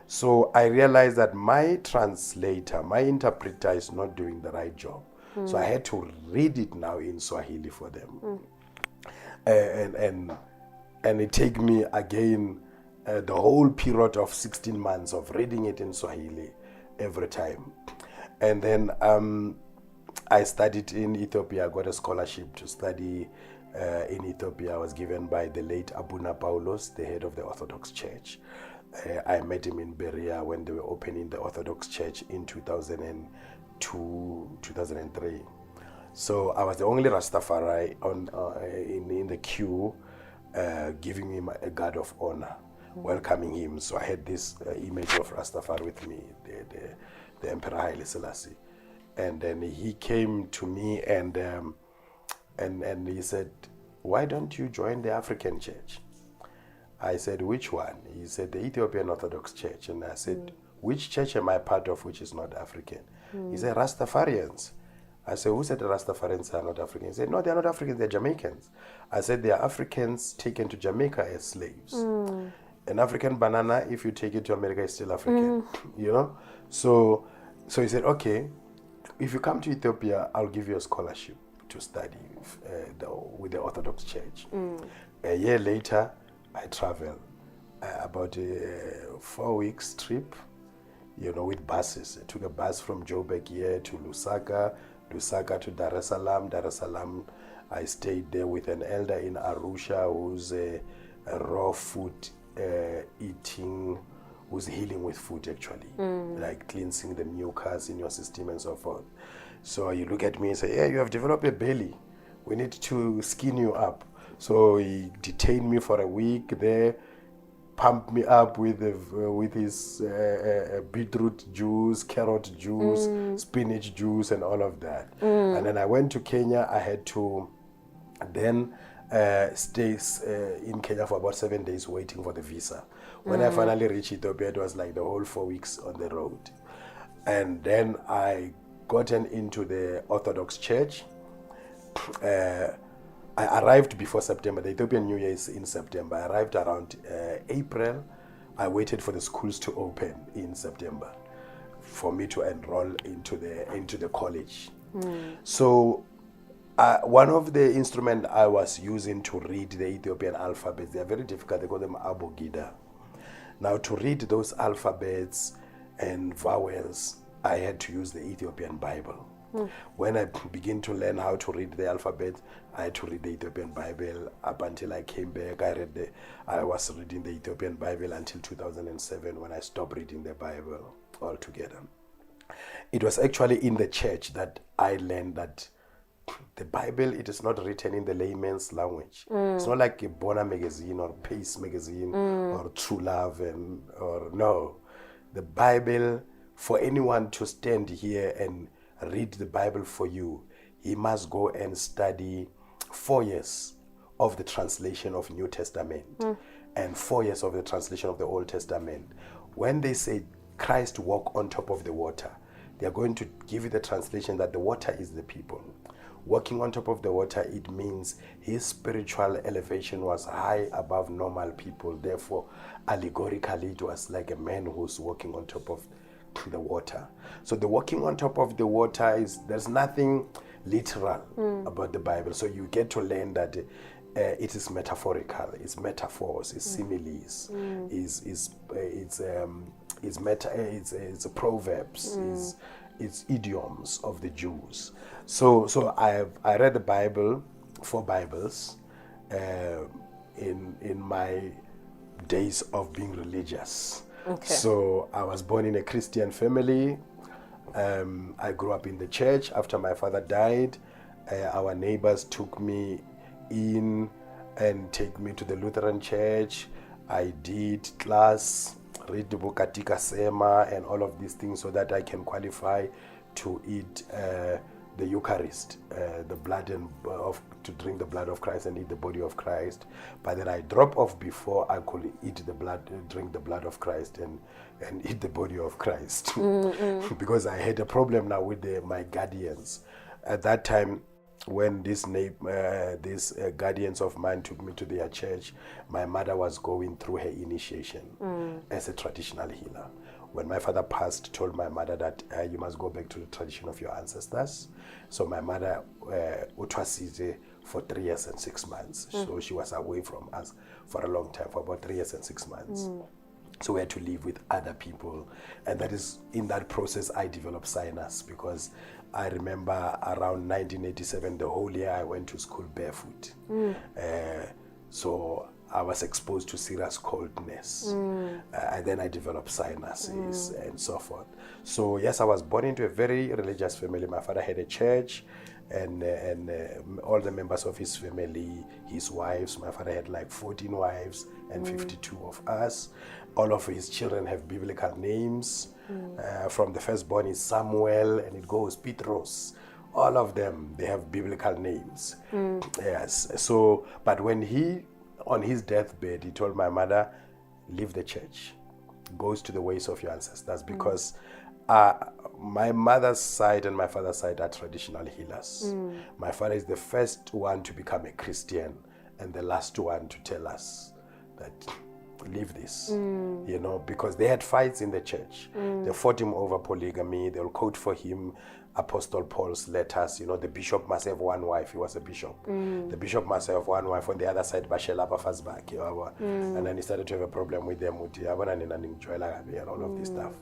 So I realized that my translator, my interpreter is not doing the right job. So I had to read it now in Swahili for them. And it take me again the whole period of 16 months of reading it in Swahili every time. And then I studied in Ethiopia. I got a scholarship to study in Ethiopia. I was given by the late Abuna Paulos, the head of the Orthodox Church. I met him in Berea when they were opening the Orthodox Church in 2002, 2003. So I was the only Rastafari in the queue, giving him a guard of honor, welcoming him. So I had this image of Rastafari with me, the Emperor Haile Selassie. And then he came to me and he said, why don't you join the African church? I said, which one? He said, the Ethiopian Orthodox Church. And I said, which church am I part of which is not African? He said, Rastafarians. I said, who said the Rastafarians are not African? He said, no, they're not Africans, they're Jamaicans. I said, they are Africans taken to Jamaica as slaves. An African banana, if you take it to America, is still African, you know? So he said, okay, if you come to Ethiopia, I'll give you a scholarship to study with the Orthodox Church. A year later, I traveled about a 4 weeks trip, you know, with buses. I took a bus from Joburg here to Lusaka to Dar es Salaam. Dar es Salaam, I stayed there with an elder in Arusha who's a raw food eating, who's healing with food actually, like cleansing the mucus in your system and so forth. So you look at me and say, yeah, you have developed a belly. We need to skin you up. So he detained me for a week there, pumped me up with his beetroot juice, carrot juice, spinach juice, and all of that. And then I went to Kenya. I had to then stay in Kenya for about 7 days waiting for the visa. When I finally reached Ethiopia, it was like the whole 4 weeks on the road. And then I gotten into the Orthodox Church. I arrived before September. The Ethiopian New Year is in September. I arrived around April. I waited for the schools to open in September for me to enroll into the college. So one of the instruments I was using to read the Ethiopian alphabets, they are very difficult. They call them abogida. Now to read those alphabets and vowels, I had to use the Ethiopian Bible. When I began to learn how to read the alphabet, I had to read the Ethiopian Bible up until I came back. I was reading the Ethiopian Bible until 2007 when I stopped reading the Bible altogether. It was actually in the church that I learned that the Bible, it is not written in the layman's language. It's not like a Bona magazine or Pace magazine or True Love or no. The Bible, for anyone to stand here and read the Bible for you, he must go and study 4 years of the translation of New Testament and 4 years of the translation of the Old Testament. When they say Christ walked on top of the water, they are going to give you the translation that the water is the people. Walking on top of the water, it means his spiritual elevation was high above normal people. Therefore, allegorically, it was like a man who's walking on top of the water. So the walking on top of the water there's nothing literal about the Bible. So you get to learn that it is metaphorical. It's metaphors. It's similes. It's proverbs. It's idioms of the Jews. So I read the Bible, 4 Bibles, in my days of being religious. Okay. So I was born in a Christian family. I grew up in the church. After my father died, our neighbors took me in and take me to the Lutheran church. I did class, read the book Katika Sema and all of these things so that I can qualify to eat the Eucharist, the blood to drink the blood of Christ and eat the body of Christ. But then I drop off before I could drink the blood of Christ and eat the body of Christ. Because I had a problem now with my guardians. At that time, when these guardians of mine took me to their church, my mother was going through her initiation as a traditional healer. When my father passed, told my mother that you must go back to the tradition of your ancestors. So my mother was for 3 years and 6 months. So she was away from us for a long time, for about 3 years and 6 months. So we had to live with other people. And that is, in that process, I developed sinus, because I remember around 1987, the whole year I went to school barefoot. So I was exposed to serious coldness. And then I developed sinuses and so forth. So yes, I was born into a very religious family. My father had a church, and all the members of his family, his wives, my father had like 14 wives and 52 of us. All of his children have biblical names. From the firstborn is Samuel, and it goes Petros. All of them, they have biblical names. Yes. So, but when on his deathbed, he told my mother, leave the church, goes to the ways of your ancestors, because my mother's side and my father's side are traditional healers. My father is the first one to become a Christian and the last one to tell us that leave this, because they had fights in the church. They fought him over polygamy. They'll quote for him Apostle Paul's letters. The bishop must have one wife. He was a bishop. The bishop must have one wife. On the other side, Bashela Bafazbak. And then he started to have a problem with them, and all of this stuff.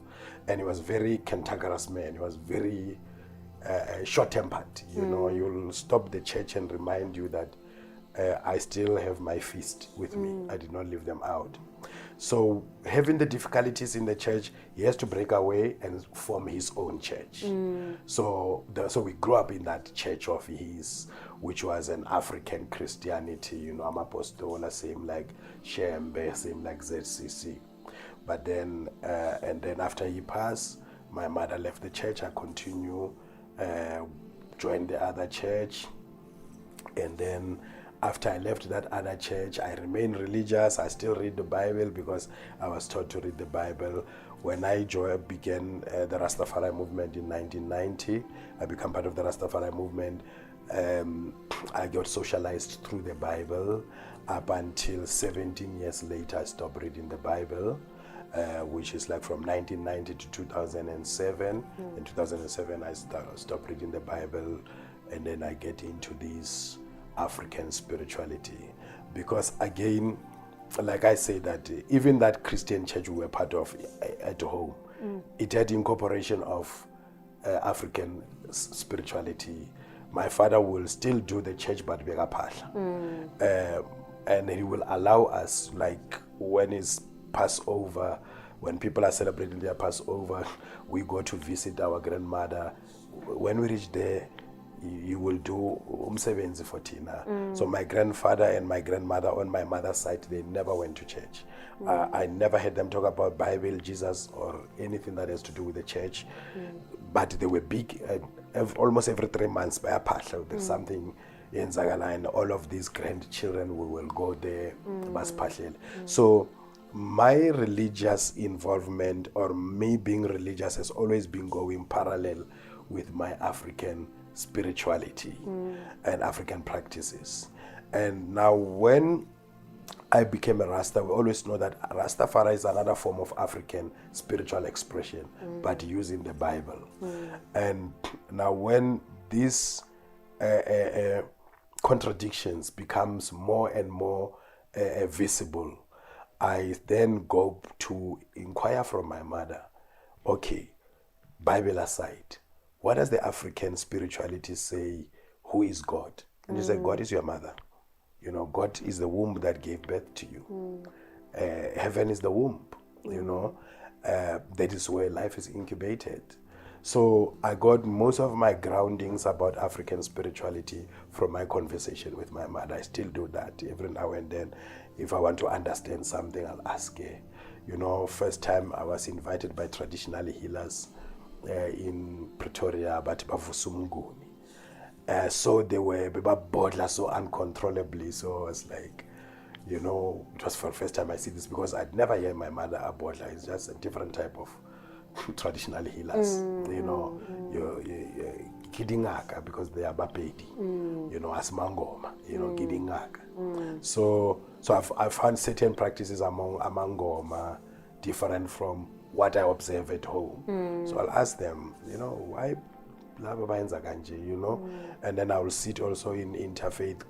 And he was very cantankerous man. He was very short-tempered. You'll stop the church and remind you that I still have my feast with me. I did not leave them out. So having the difficulties in the church, he has to break away and form his own church. So we grew up in that church of his, which was an African Christianity, Amapostola, same like Shembe, same like ZCC. But then, and then after he passed, my mother left the church. I continue, joined the other church, and then after I left that other church, I remained religious. I still read the Bible because I was taught to read the Bible. When I began the Rastafari movement in 1990, I became part of the Rastafari movement. I got socialized through the Bible. Up until 17 years later, I stopped reading the Bible, which is like from 1990 to 2007. In 2007, I stopped reading the Bible, and then I get into this African spirituality, because again, like I say, that even that Christian church we were part of at home, it had incorporation of African spirituality. My father will still do the church, but and he will allow us, like when it's Passover, when people are celebrating their Passover, we go to visit our grandmother. When we reach there, you will do umsebenzi for Tina. So my grandfather and my grandmother on my mother's side, they never went to church. I never heard them talk about Bible, Jesus, or anything that has to do with the church. But they were big, almost every 3 months by a pathla. There's something in Zagala, and all of these grandchildren, we will go there. So my religious involvement, or me being religious, has always been going parallel with my African spirituality and African practices. And now when I became a Rasta, we always know that Rastafari is another form of African spiritual expression, but using the Bible. And now when these contradictions becomes more and more visible, I then go to inquire from my mother, okay, Bible aside, what does the African spirituality say? Who is God? And she said, God is your mother. You know, God is the womb that gave birth to you. Heaven is the womb, you know. That is where life is incubated. So I got most of my groundings about African spirituality from my conversation with my mother. I still do that every now and then. If I want to understand something, I'll ask her. You know, first time I was invited by traditional healers in Pretoria, but Bavusumunguni. So they were bodla so uncontrollably. So I was like, you know, it was for the first time I see this because I'd never heard my mother a bodla. It's just a different type of traditional healers. You know, you're kidingaka because they are bapedi. You know, as mangoma. You know, kidingaka. So I found certain practices among Amangoma different from what I observe at home. So I'll ask them, you know, why you know, and then I will sit also in interfaith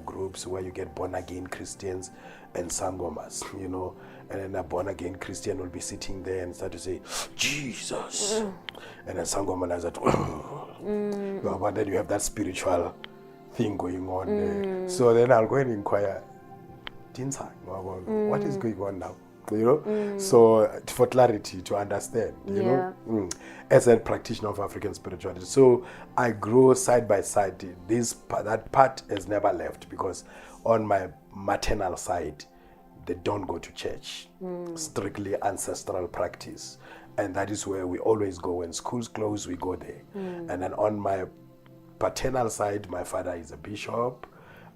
groups where you get born again Christians and sangomas, you know, and then a born again Christian will be sitting there and start to say Jesus, and then sangoma is that, but then you have that spiritual thing going on there. So then I'll go and inquire, what is going on now? You know, so for clarity, to understand, you know, as a practitioner of African spirituality. So I grow side by side. That part has never left because on my maternal side, they don't go to church, strictly ancestral practice. And that is where we always go. When schools close, we go there. And then on my paternal side, my father is a bishop.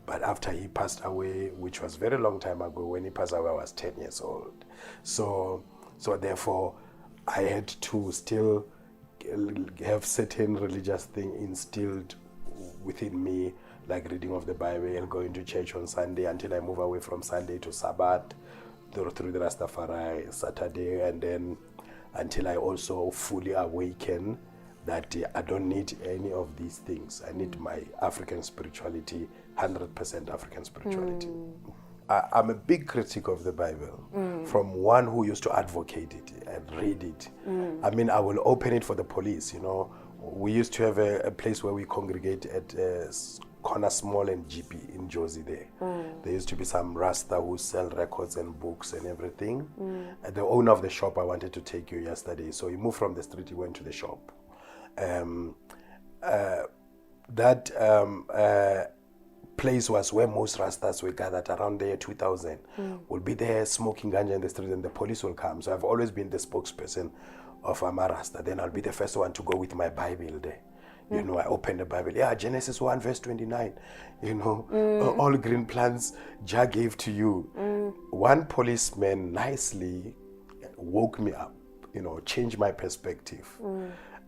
But after he passed away, which was very long time ago, when he passed away, I was 10 years old. So therefore, I had to still have certain religious thing instilled within me, like reading of the Bible and going to church on Sunday until I move away from Sunday to Sabbath, through the Rastafari, Saturday, and then until I also fully awaken that I don't need any of these things. I need my African spirituality, 100% African spirituality. I'm a big critic of the Bible, from one who used to advocate it and read it. I mean, I will open it for the police, you know. We used to have a place where we congregate at Corner Small and GP in Josie there. There used to be some Rasta who sell records and books and everything. And the owner of the shop, I wanted to take you yesterday. So he moved from the street, he went to the shop. Place was where most Rastas were gathered around the year 2000. We'll be there smoking ganja in the street and the police will come. So I've always been the spokesperson of Rasta. Then I'll be the first one to go with my Bible there. You know, I open the Bible. Yeah, Genesis 1 verse 29. You know, all green plants Jah gave to you. One policeman nicely woke me up, you know, changed my perspective.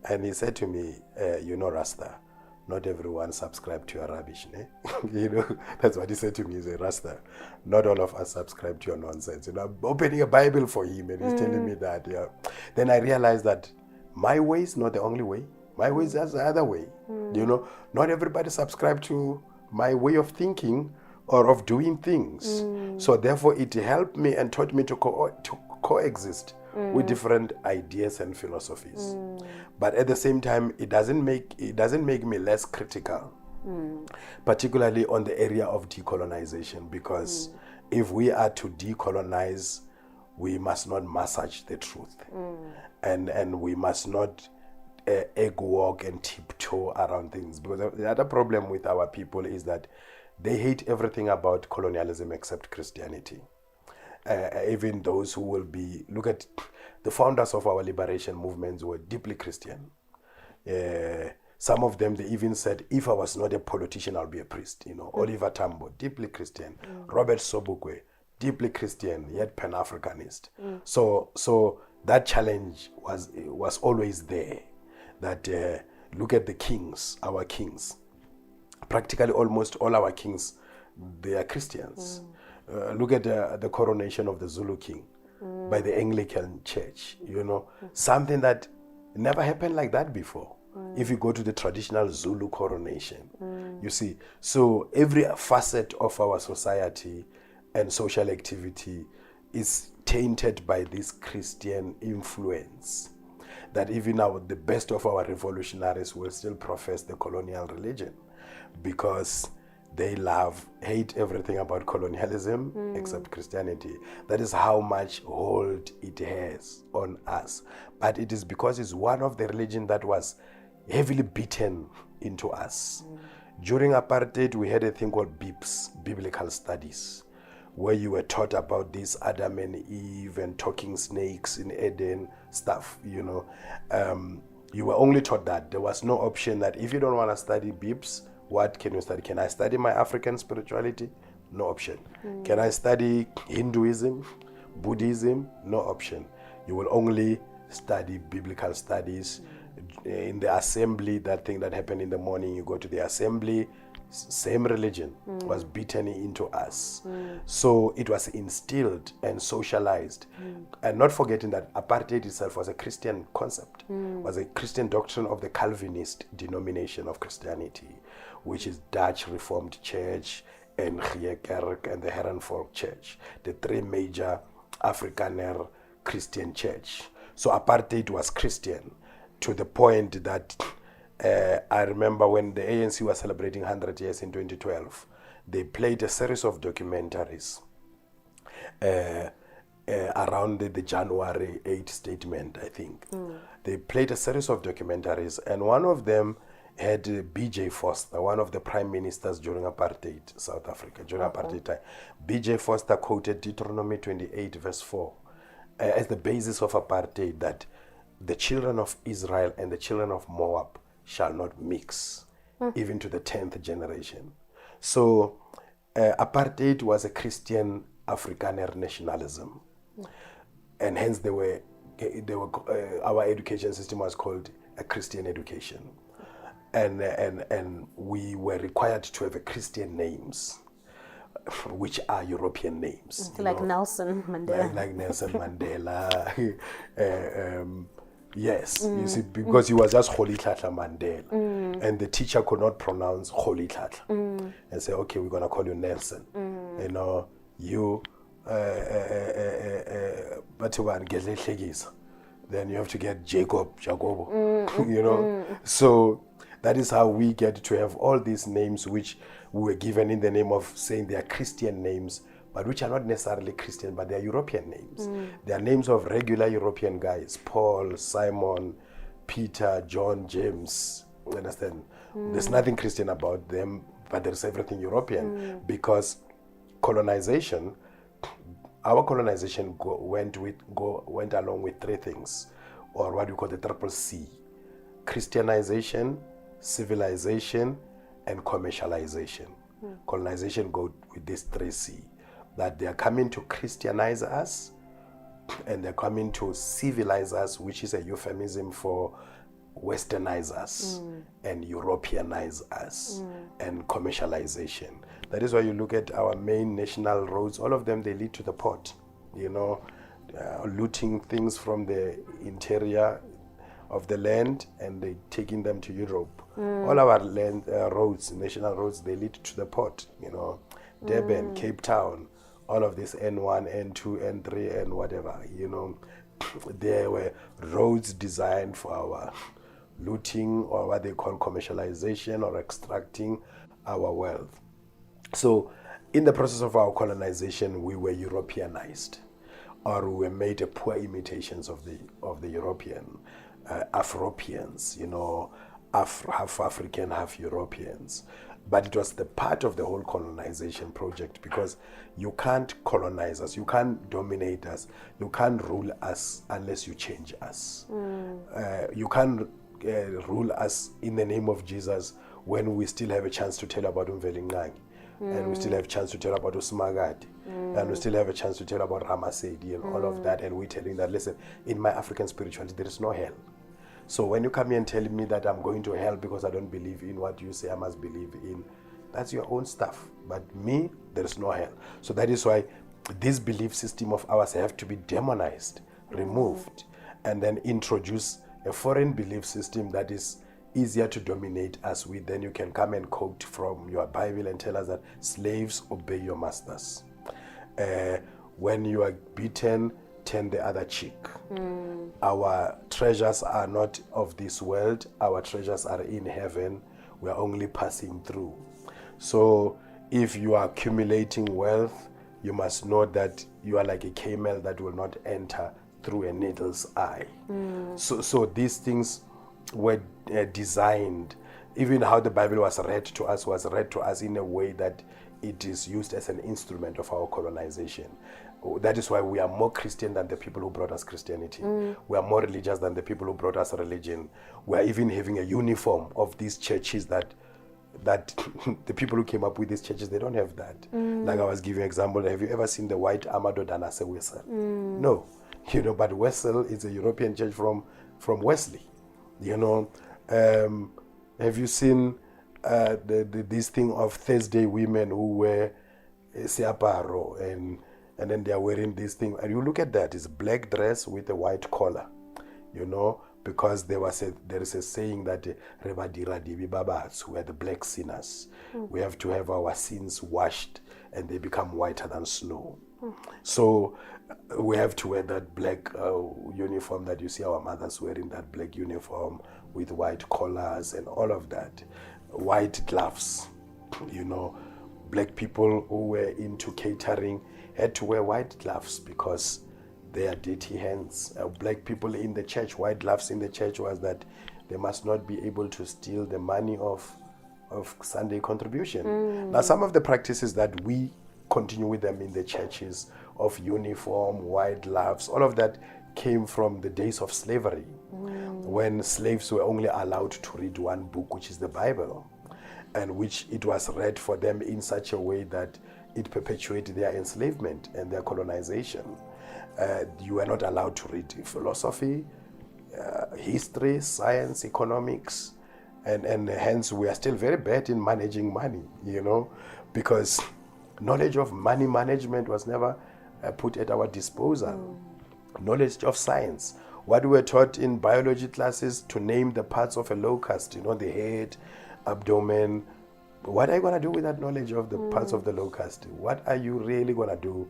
And he said to me, you know, Rasta, not everyone subscribe to your rubbish, ne? You know, that's what he said to me. He said, Rasta, not all of us subscribe to your nonsense. You know, I'm opening a Bible for him and he's telling me that, yeah. Then I realized that my way is not the only way. My way is just the other way. You know, not everybody subscribe to my way of thinking or of doing things. So therefore it helped me and taught me to coexist with different ideas and philosophies. But at the same time, it doesn't make me less critical, particularly on the area of decolonization, because if we are to decolonize, we must not massage the truth. And we must not egg walk and tiptoe around things. Because the other problem with our people is that they hate everything about colonialism except Christianity. Even those who will be, look at the founders of our liberation movements were deeply Christian. Some of them, they even said, if I was not a politician, I'll be a priest. You know, Oliver Tambo, deeply Christian. Robert Sobukwe, deeply Christian, yet Pan-Africanist. So that challenge was always there. That look at the kings, our kings. Practically almost all our kings, they are Christians. Look at the coronation of the Zulu king by the Anglican Church, something that never happened like that before. If you go to the traditional Zulu coronation, you see. So every facet of our society and social activity is tainted by this Christian influence. That even now the best of our revolutionaries will still profess the colonial religion because they hate everything about colonialism except Christianity. That is how much hold it has on us. But it is because it's one of the religion that was heavily beaten into us. During apartheid, we had a thing called BIBS, Biblical Studies, where you were taught about this Adam and Eve and talking snakes in Eden stuff, You were only taught that. There was no option that if you don't want to study BIBS, what can you study? Can I study my African spirituality? No option. Can I study Hinduism, Buddhism? No option. You will only study biblical studies. In the assembly, that thing that happened in the morning, you go to the assembly, same religion was beaten into us. So it was instilled and socialized. And not forgetting that apartheid itself was a Christian concept, was a Christian doctrine of the Calvinist denomination of Christianity, which is Dutch Reformed Church and Kerk and the Herrenvolk Church, the three major Afrikaner Christian church. So apartheid was Christian to the point that I remember when the ANC was celebrating 100 years in 2012, they played a series of documentaries around the January 8 statement, I think. They played a series of documentaries, and one of them had B.J. Foster, one of the prime ministers during apartheid, South Africa, during apartheid time. B.J. Foster quoted Deuteronomy 28 verse 4 as the basis of apartheid, that the children of Israel and the children of Moab shall not mix, even to the 10th generation. So apartheid was a Christian Afrikaner nationalism. And hence our education system was called a Christian education. And we were required to have a Christian names, which are European names. Like Nelson Mandela. Like Nelson Mandela. Yes, you see, because he was just Holy Tlatla Mandela. And the teacher could not pronounce Holy Tlatla. And say, okay, we're going to call you Nelson. You, then you have to get Jacobo, So that is how we get to have all these names which we were given in the name of saying they are Christian names, but which are not necessarily Christian, but they are European names. They are names of regular European guys: Paul, Simon, Peter, John, James. You understand? There's nothing Christian about them, but there's everything European, because colonization, our colonization went along with three things, or what we call the triple C: Christianization, civilization, and commercialization. Colonization go with these three C. That they are coming to Christianize us, and they're coming to civilize us, which is a euphemism for Westernize us and Europeanize us, and commercialization. That is why you look at our main national roads, all of them, they lead to the port, looting things from the interior of the land and they taking them to Europe. All our land roads, national roads, they lead to the port, Durban, Cape Town, all of this N1, N2, N3, and whatever, there were roads designed for our looting, or what they call commercialization, or extracting our wealth. So in the process of our colonization, we were Europeanized, or we were made poor imitations of the European, Afropians, half African, half Europeans. But it was the part of the whole colonization project, because you can't colonize us, you can't dominate us, you can't rule us unless you change us. You can't rule us in the name of Jesus when we still have a chance to tell about Umvelingangi, and we still have a chance to tell about Usmagadi, and we still have a chance to tell about Ramasedi and all of that, and we're telling that, listen, in my African spirituality, there is no hell. So when you come here and tell me that I'm going to hell because I don't believe in what you say I must believe in, that's your own stuff. but me, there is no hell. So that is why this belief system of ours have to be demonized, removed, and then introduce a foreign belief system that is easier to dominate us with. Then you can come and quote from your Bible and tell us that slaves obey your masters. When you are beaten, turn the other cheek. Our treasures are not of this world. Our treasures are in heaven. We are only passing through. So if you are accumulating wealth, you must know that you are like a camel that will not enter through a needle's eye. So these things were designed. Even how the Bible was read to us in a way that it is used as an instrument of our colonization. That is why we are more Christian than the people who brought us Christianity. We are more religious than the people who brought us religion. We are even having a uniform of these churches that the people who came up with these churches, they don't have that. Like I was giving an example, have you ever seen the white Amado Danase Wessel? No. But Wessel is a European church from Wesley. Have you seen this thing of Thursday women who wear siaparo and then they are wearing this thing, and you look at that, it's a black dress with a white collar, because there is a saying that Rebadira Dibi Babas, who are the black sinners, we have to have our sins washed and they become whiter than snow. So we have to wear that black uniform that you see our mothers wearing, that black uniform with white collars and all of that. White gloves, black people who were into catering had to wear white gloves because they are dirty hands. Black people in the church, white gloves in the church was that they must not be able to steal the money of Sunday contribution. Now, some of the practices that we continue with them in the churches of uniform, white gloves, all of that came from the days of slavery, when slaves were only allowed to read one book, which is the Bible, and which it was read for them in such a way that it perpetuated their enslavement and their colonization. You were not allowed to read philosophy, history, science, economics, and hence we are still very bad in managing money, because knowledge of money management was never put at our disposal. Knowledge of science. What we were taught in biology classes to name the parts of a locust, the head, abdomen. What are you going to do with that knowledge of the parts of the locust? What are you really going to do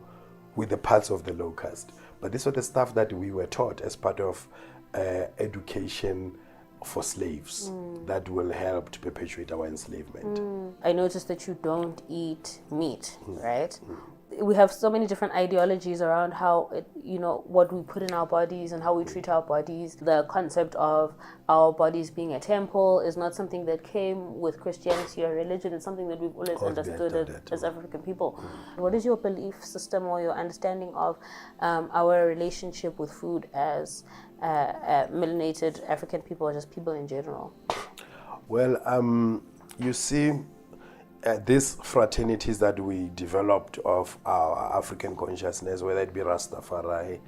with the parts of the locust? But this was the stuff that we were taught as part of education for slaves that will help to perpetuate our enslavement. I noticed that you don't eat meat, right? We have so many different ideologies around how what we put in our bodies and how we treat our bodies. The concept of our bodies being a temple is not something that came with Christianity or religion. It's something that we've always understood as African people. What is your belief system or your understanding of our relationship with food as melanated African people or just people in general? Well, you see, these fraternities that we developed of our African consciousness, whether it be Rastafari,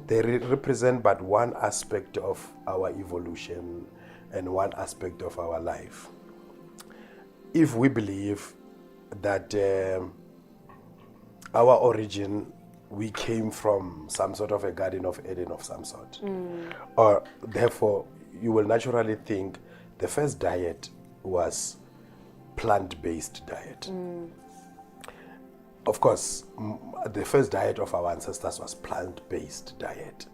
they represent but one aspect of our evolution and one aspect of our life. If we believe that our origin, we came from some sort of a Garden of Eden of some sort, or therefore you will naturally think the first diet was plant-based diet. Of course, the first diet of our ancestors was plant-based diet.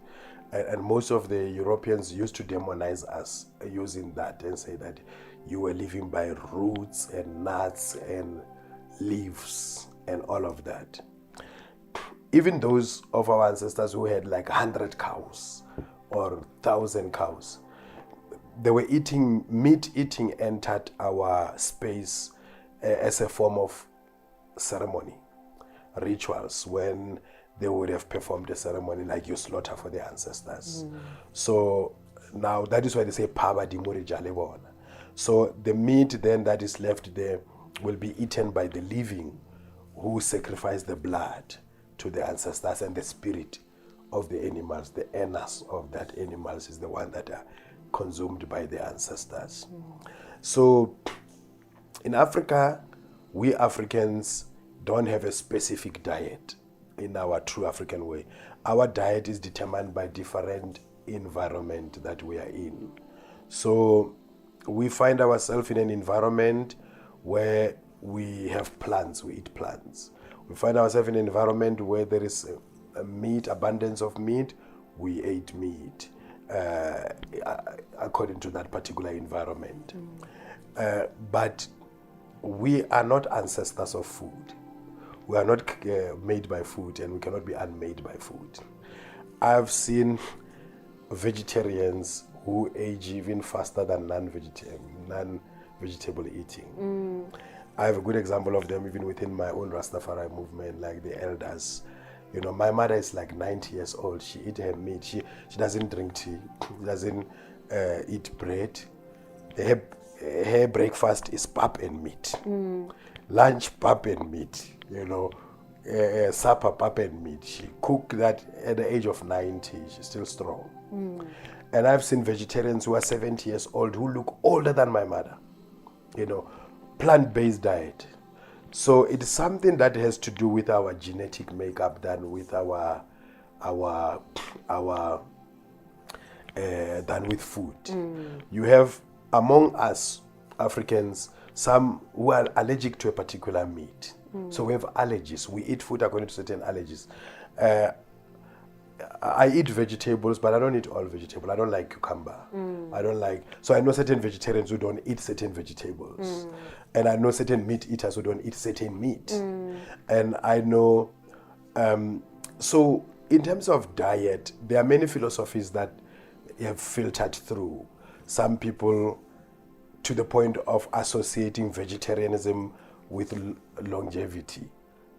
And most of the Europeans used to demonize us using that and say that you were living by roots and nuts and leaves and all of that. Even those of our ancestors who had like 100 cows or 1,000 cows, they were meat eating entered our space as a form of ceremony, rituals, when they would have performed a ceremony like you slaughter for their ancestors. So now that is why they say Paba di Muri Jalebona. So the meat then that is left there will be eaten by the living who sacrifice the blood to the ancestors, and the spirit of the animals, the anus of that animals is the one that are consumed by the ancestors. So in Africa, we Africans don't have a specific diet in our true African way. Our diet is determined by different environment that we are in. So we find ourselves in an environment where we have plants, we eat plants. We find ourselves in an environment where there is a meat, abundance of meat, we ate meat according to that particular environment. But we are not ancestors of food. We are not made by food, and we cannot be unmade by food. I've seen vegetarians who age even faster than non-vegetable eating. I have a good example of them even within my own Rastafari movement, like the elders. You know, my mother is like 90 years old. She eats her meat. She doesn't drink tea. She doesn't eat bread. Her breakfast is pap and meat. Lunch, pap and meat. You know, supper, pap and meat. She cooked that at the age of 90. She's still strong. And I've seen vegetarians who are 70 years old who look older than my mother. You know, plant-based diet. So it's something that has to do with our genetic makeup than with than with food. You have among us Africans some who are allergic to a particular meat. So we have allergies. We eat food according to certain allergies. I eat vegetables, but I don't eat all vegetables. I don't like cucumber. I don't like. So I know certain vegetarians who don't eat certain vegetables, and I know certain meat eaters who don't eat certain meat, and I know. So in terms of diet, there are many philosophies that have filtered through. Some people, to the point of associating vegetarianism with longevity.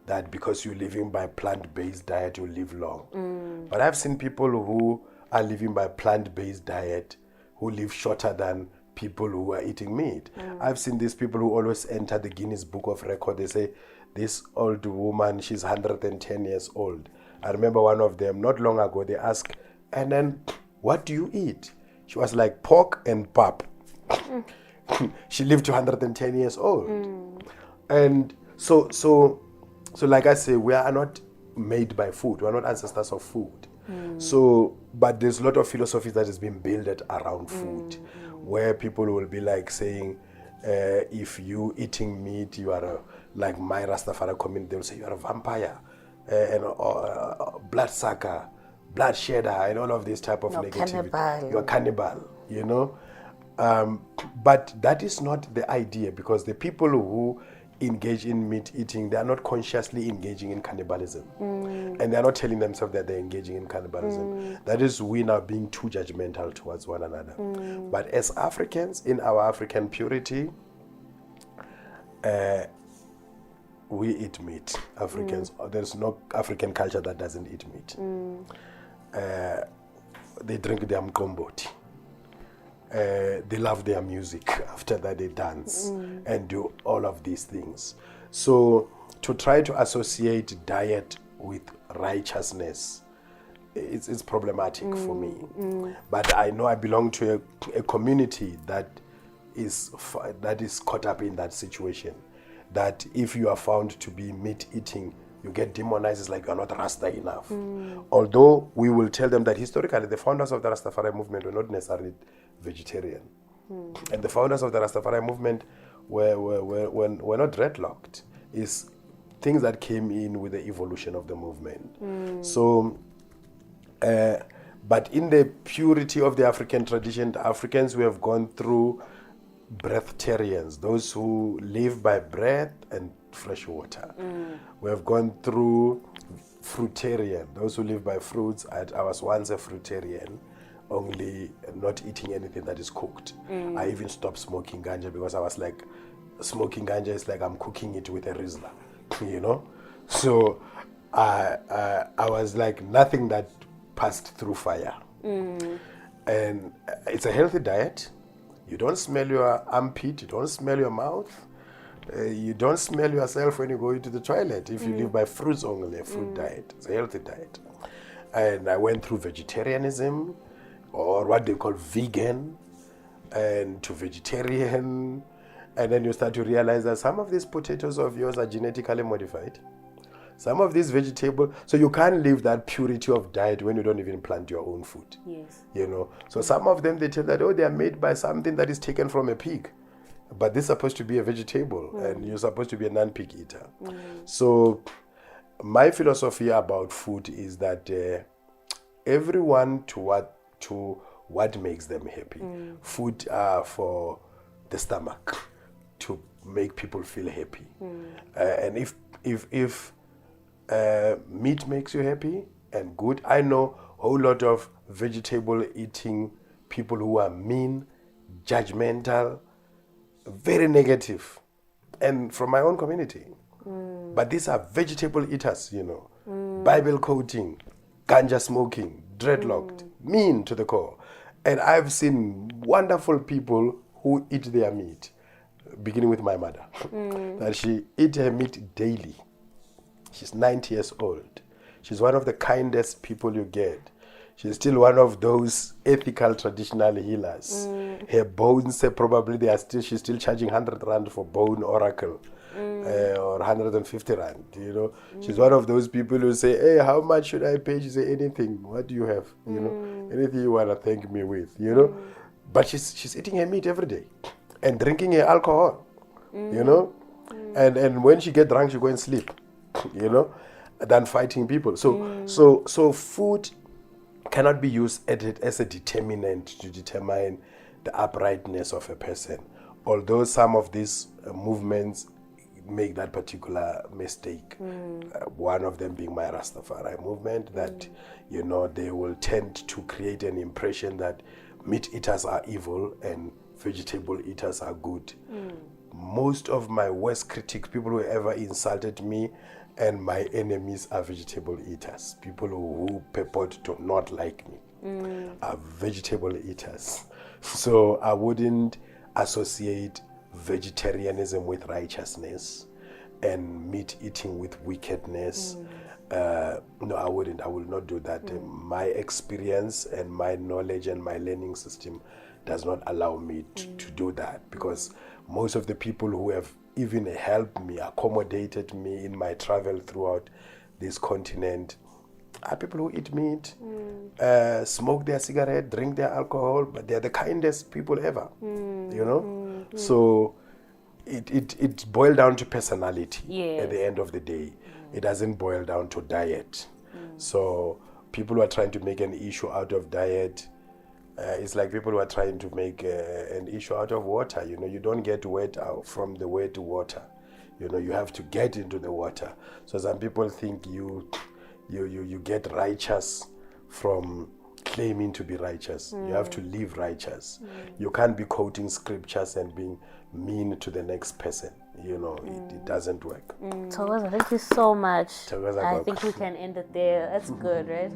That because you're living by plant-based diet, you live long. But I've seen people who are living by plant-based diet who live shorter than people who are eating meat. I've seen these people who always enter the Guinness Book of Record. They say, this old woman, she's 110 years old. I remember one of them, not long ago, they asked, and then, what do you eat? She was like, pork and pap. She lived to 110 years old. And so like I say, we are not made by food. We are not ancestors of food. So, but there's a lot of philosophies that has been built around food, where people will be like saying, if you eating meat, you are like my Rastafari community, they will say you are a vampire, and bloodsucker, blood shedder, and all of this type of negativity. Cannibal. You're a cannibal, you know. But that is not the idea, because the people who engage in meat eating, they are not consciously engaging in cannibalism, and they are not telling themselves that they're engaging in cannibalism. That is, we now being too judgmental towards one another. But as Africans, in our African purity, we eat meat. Africans, there's no African culture that doesn't eat meat. They drink their mkomboti. They love their music. After that, they dance and do all of these things. So to try to associate diet with righteousness, it's problematic for me. But I know I belong to a community that is caught up in that situation. That if you are found to be meat eating, you get demonized. It's like you are not Rasta enough. Although we will tell them that historically the founders of the Rastafari movement were not necessarily vegetarian, and the founders of the Rastafari movement were not dreadlocked. It's things that came in with the evolution of the movement. So, but in the purity of the African tradition, the Africans who have gone through breatharians, those who live by breath and fresh water. We have gone through fruitarian, those who live by fruits. I was once a fruitarian, only not eating anything that is cooked. I even stopped smoking ganja because I was like, smoking ganja is like I'm cooking it with a Rizla, you know? So I was like, nothing that passed through fire. And it's a healthy diet. You don't smell your armpit, you don't smell your mouth, you don't smell yourself when you go into the toilet if you live by fruits only, a fruit diet. It's a healthy diet. And I went through vegetarianism, or what they call vegan, and to vegetarian, And then you start to realize that some of these potatoes of yours are genetically modified. Some of these vegetables, so you can't live that purity of diet when you don't even plant your own food. Yes. You know, so some of them, they tell that, oh, they are made by something that is taken from a pig. But this is supposed to be a vegetable, and you're supposed to be a non-pig eater. So my philosophy about food is that everyone to what makes them happy. Food for the stomach, to make people feel happy. And if meat makes you happy and good, I know a whole lot of vegetable eating people who are mean, judgmental, very negative, and from my own community. But these are vegetable eaters, you know, Bible quoting, ganja smoking, dreadlocked, mean to the core. And I've seen wonderful people who eat their meat, beginning with my mother, that she eats her meat daily. She's 90 years old. She's one of the kindest people you get. She's still one of those ethical traditional healers. Her bones, probably she's still charging 100 rand for bone oracle, or 150 rand, you know. She's one of those people who say, hey, how much should I pay? She say, anything. What do you have? You know, anything you want to thank me with, you know. But she's eating her meat every day and drinking her alcohol, you know. And when she get drunk, she go and sleep, you know, than fighting people. So food cannot be used as a determinant to determine the uprightness of a person. Although some of these movements make that particular mistake. One of them being my Rastafari movement, that, you know, they will tend to create an impression that meat eaters are evil and vegetable eaters are good. Most of my worst critics, people who ever insulted me, and my enemies are vegetable eaters. People who purport to not like me are vegetable eaters. So I wouldn't associate vegetarianism with righteousness and meat eating with wickedness. No, I wouldn't. I will not do that. My experience and my knowledge and my learning system does not allow me to do that, because most of the people who have even helped me, accommodated me in my travel throughout this continent are people who eat meat, smoke their cigarette, drink their alcohol, but they're the kindest people ever, you know? So it boils down to personality at the end of the day. It doesn't boil down to diet. So people who are trying to make an issue out of diet, it's like people who are trying to make an issue out of water. You know, you don't get wet out from the way to water. You know, you have to get into the water. So some people think you get righteous from claiming to be righteous. You have to live righteous. You can't be quoting scriptures and being mean to the next person. You know, it doesn't work. Thokoza, thank you so much. Thokoza, I think we can end it there. That's good, right?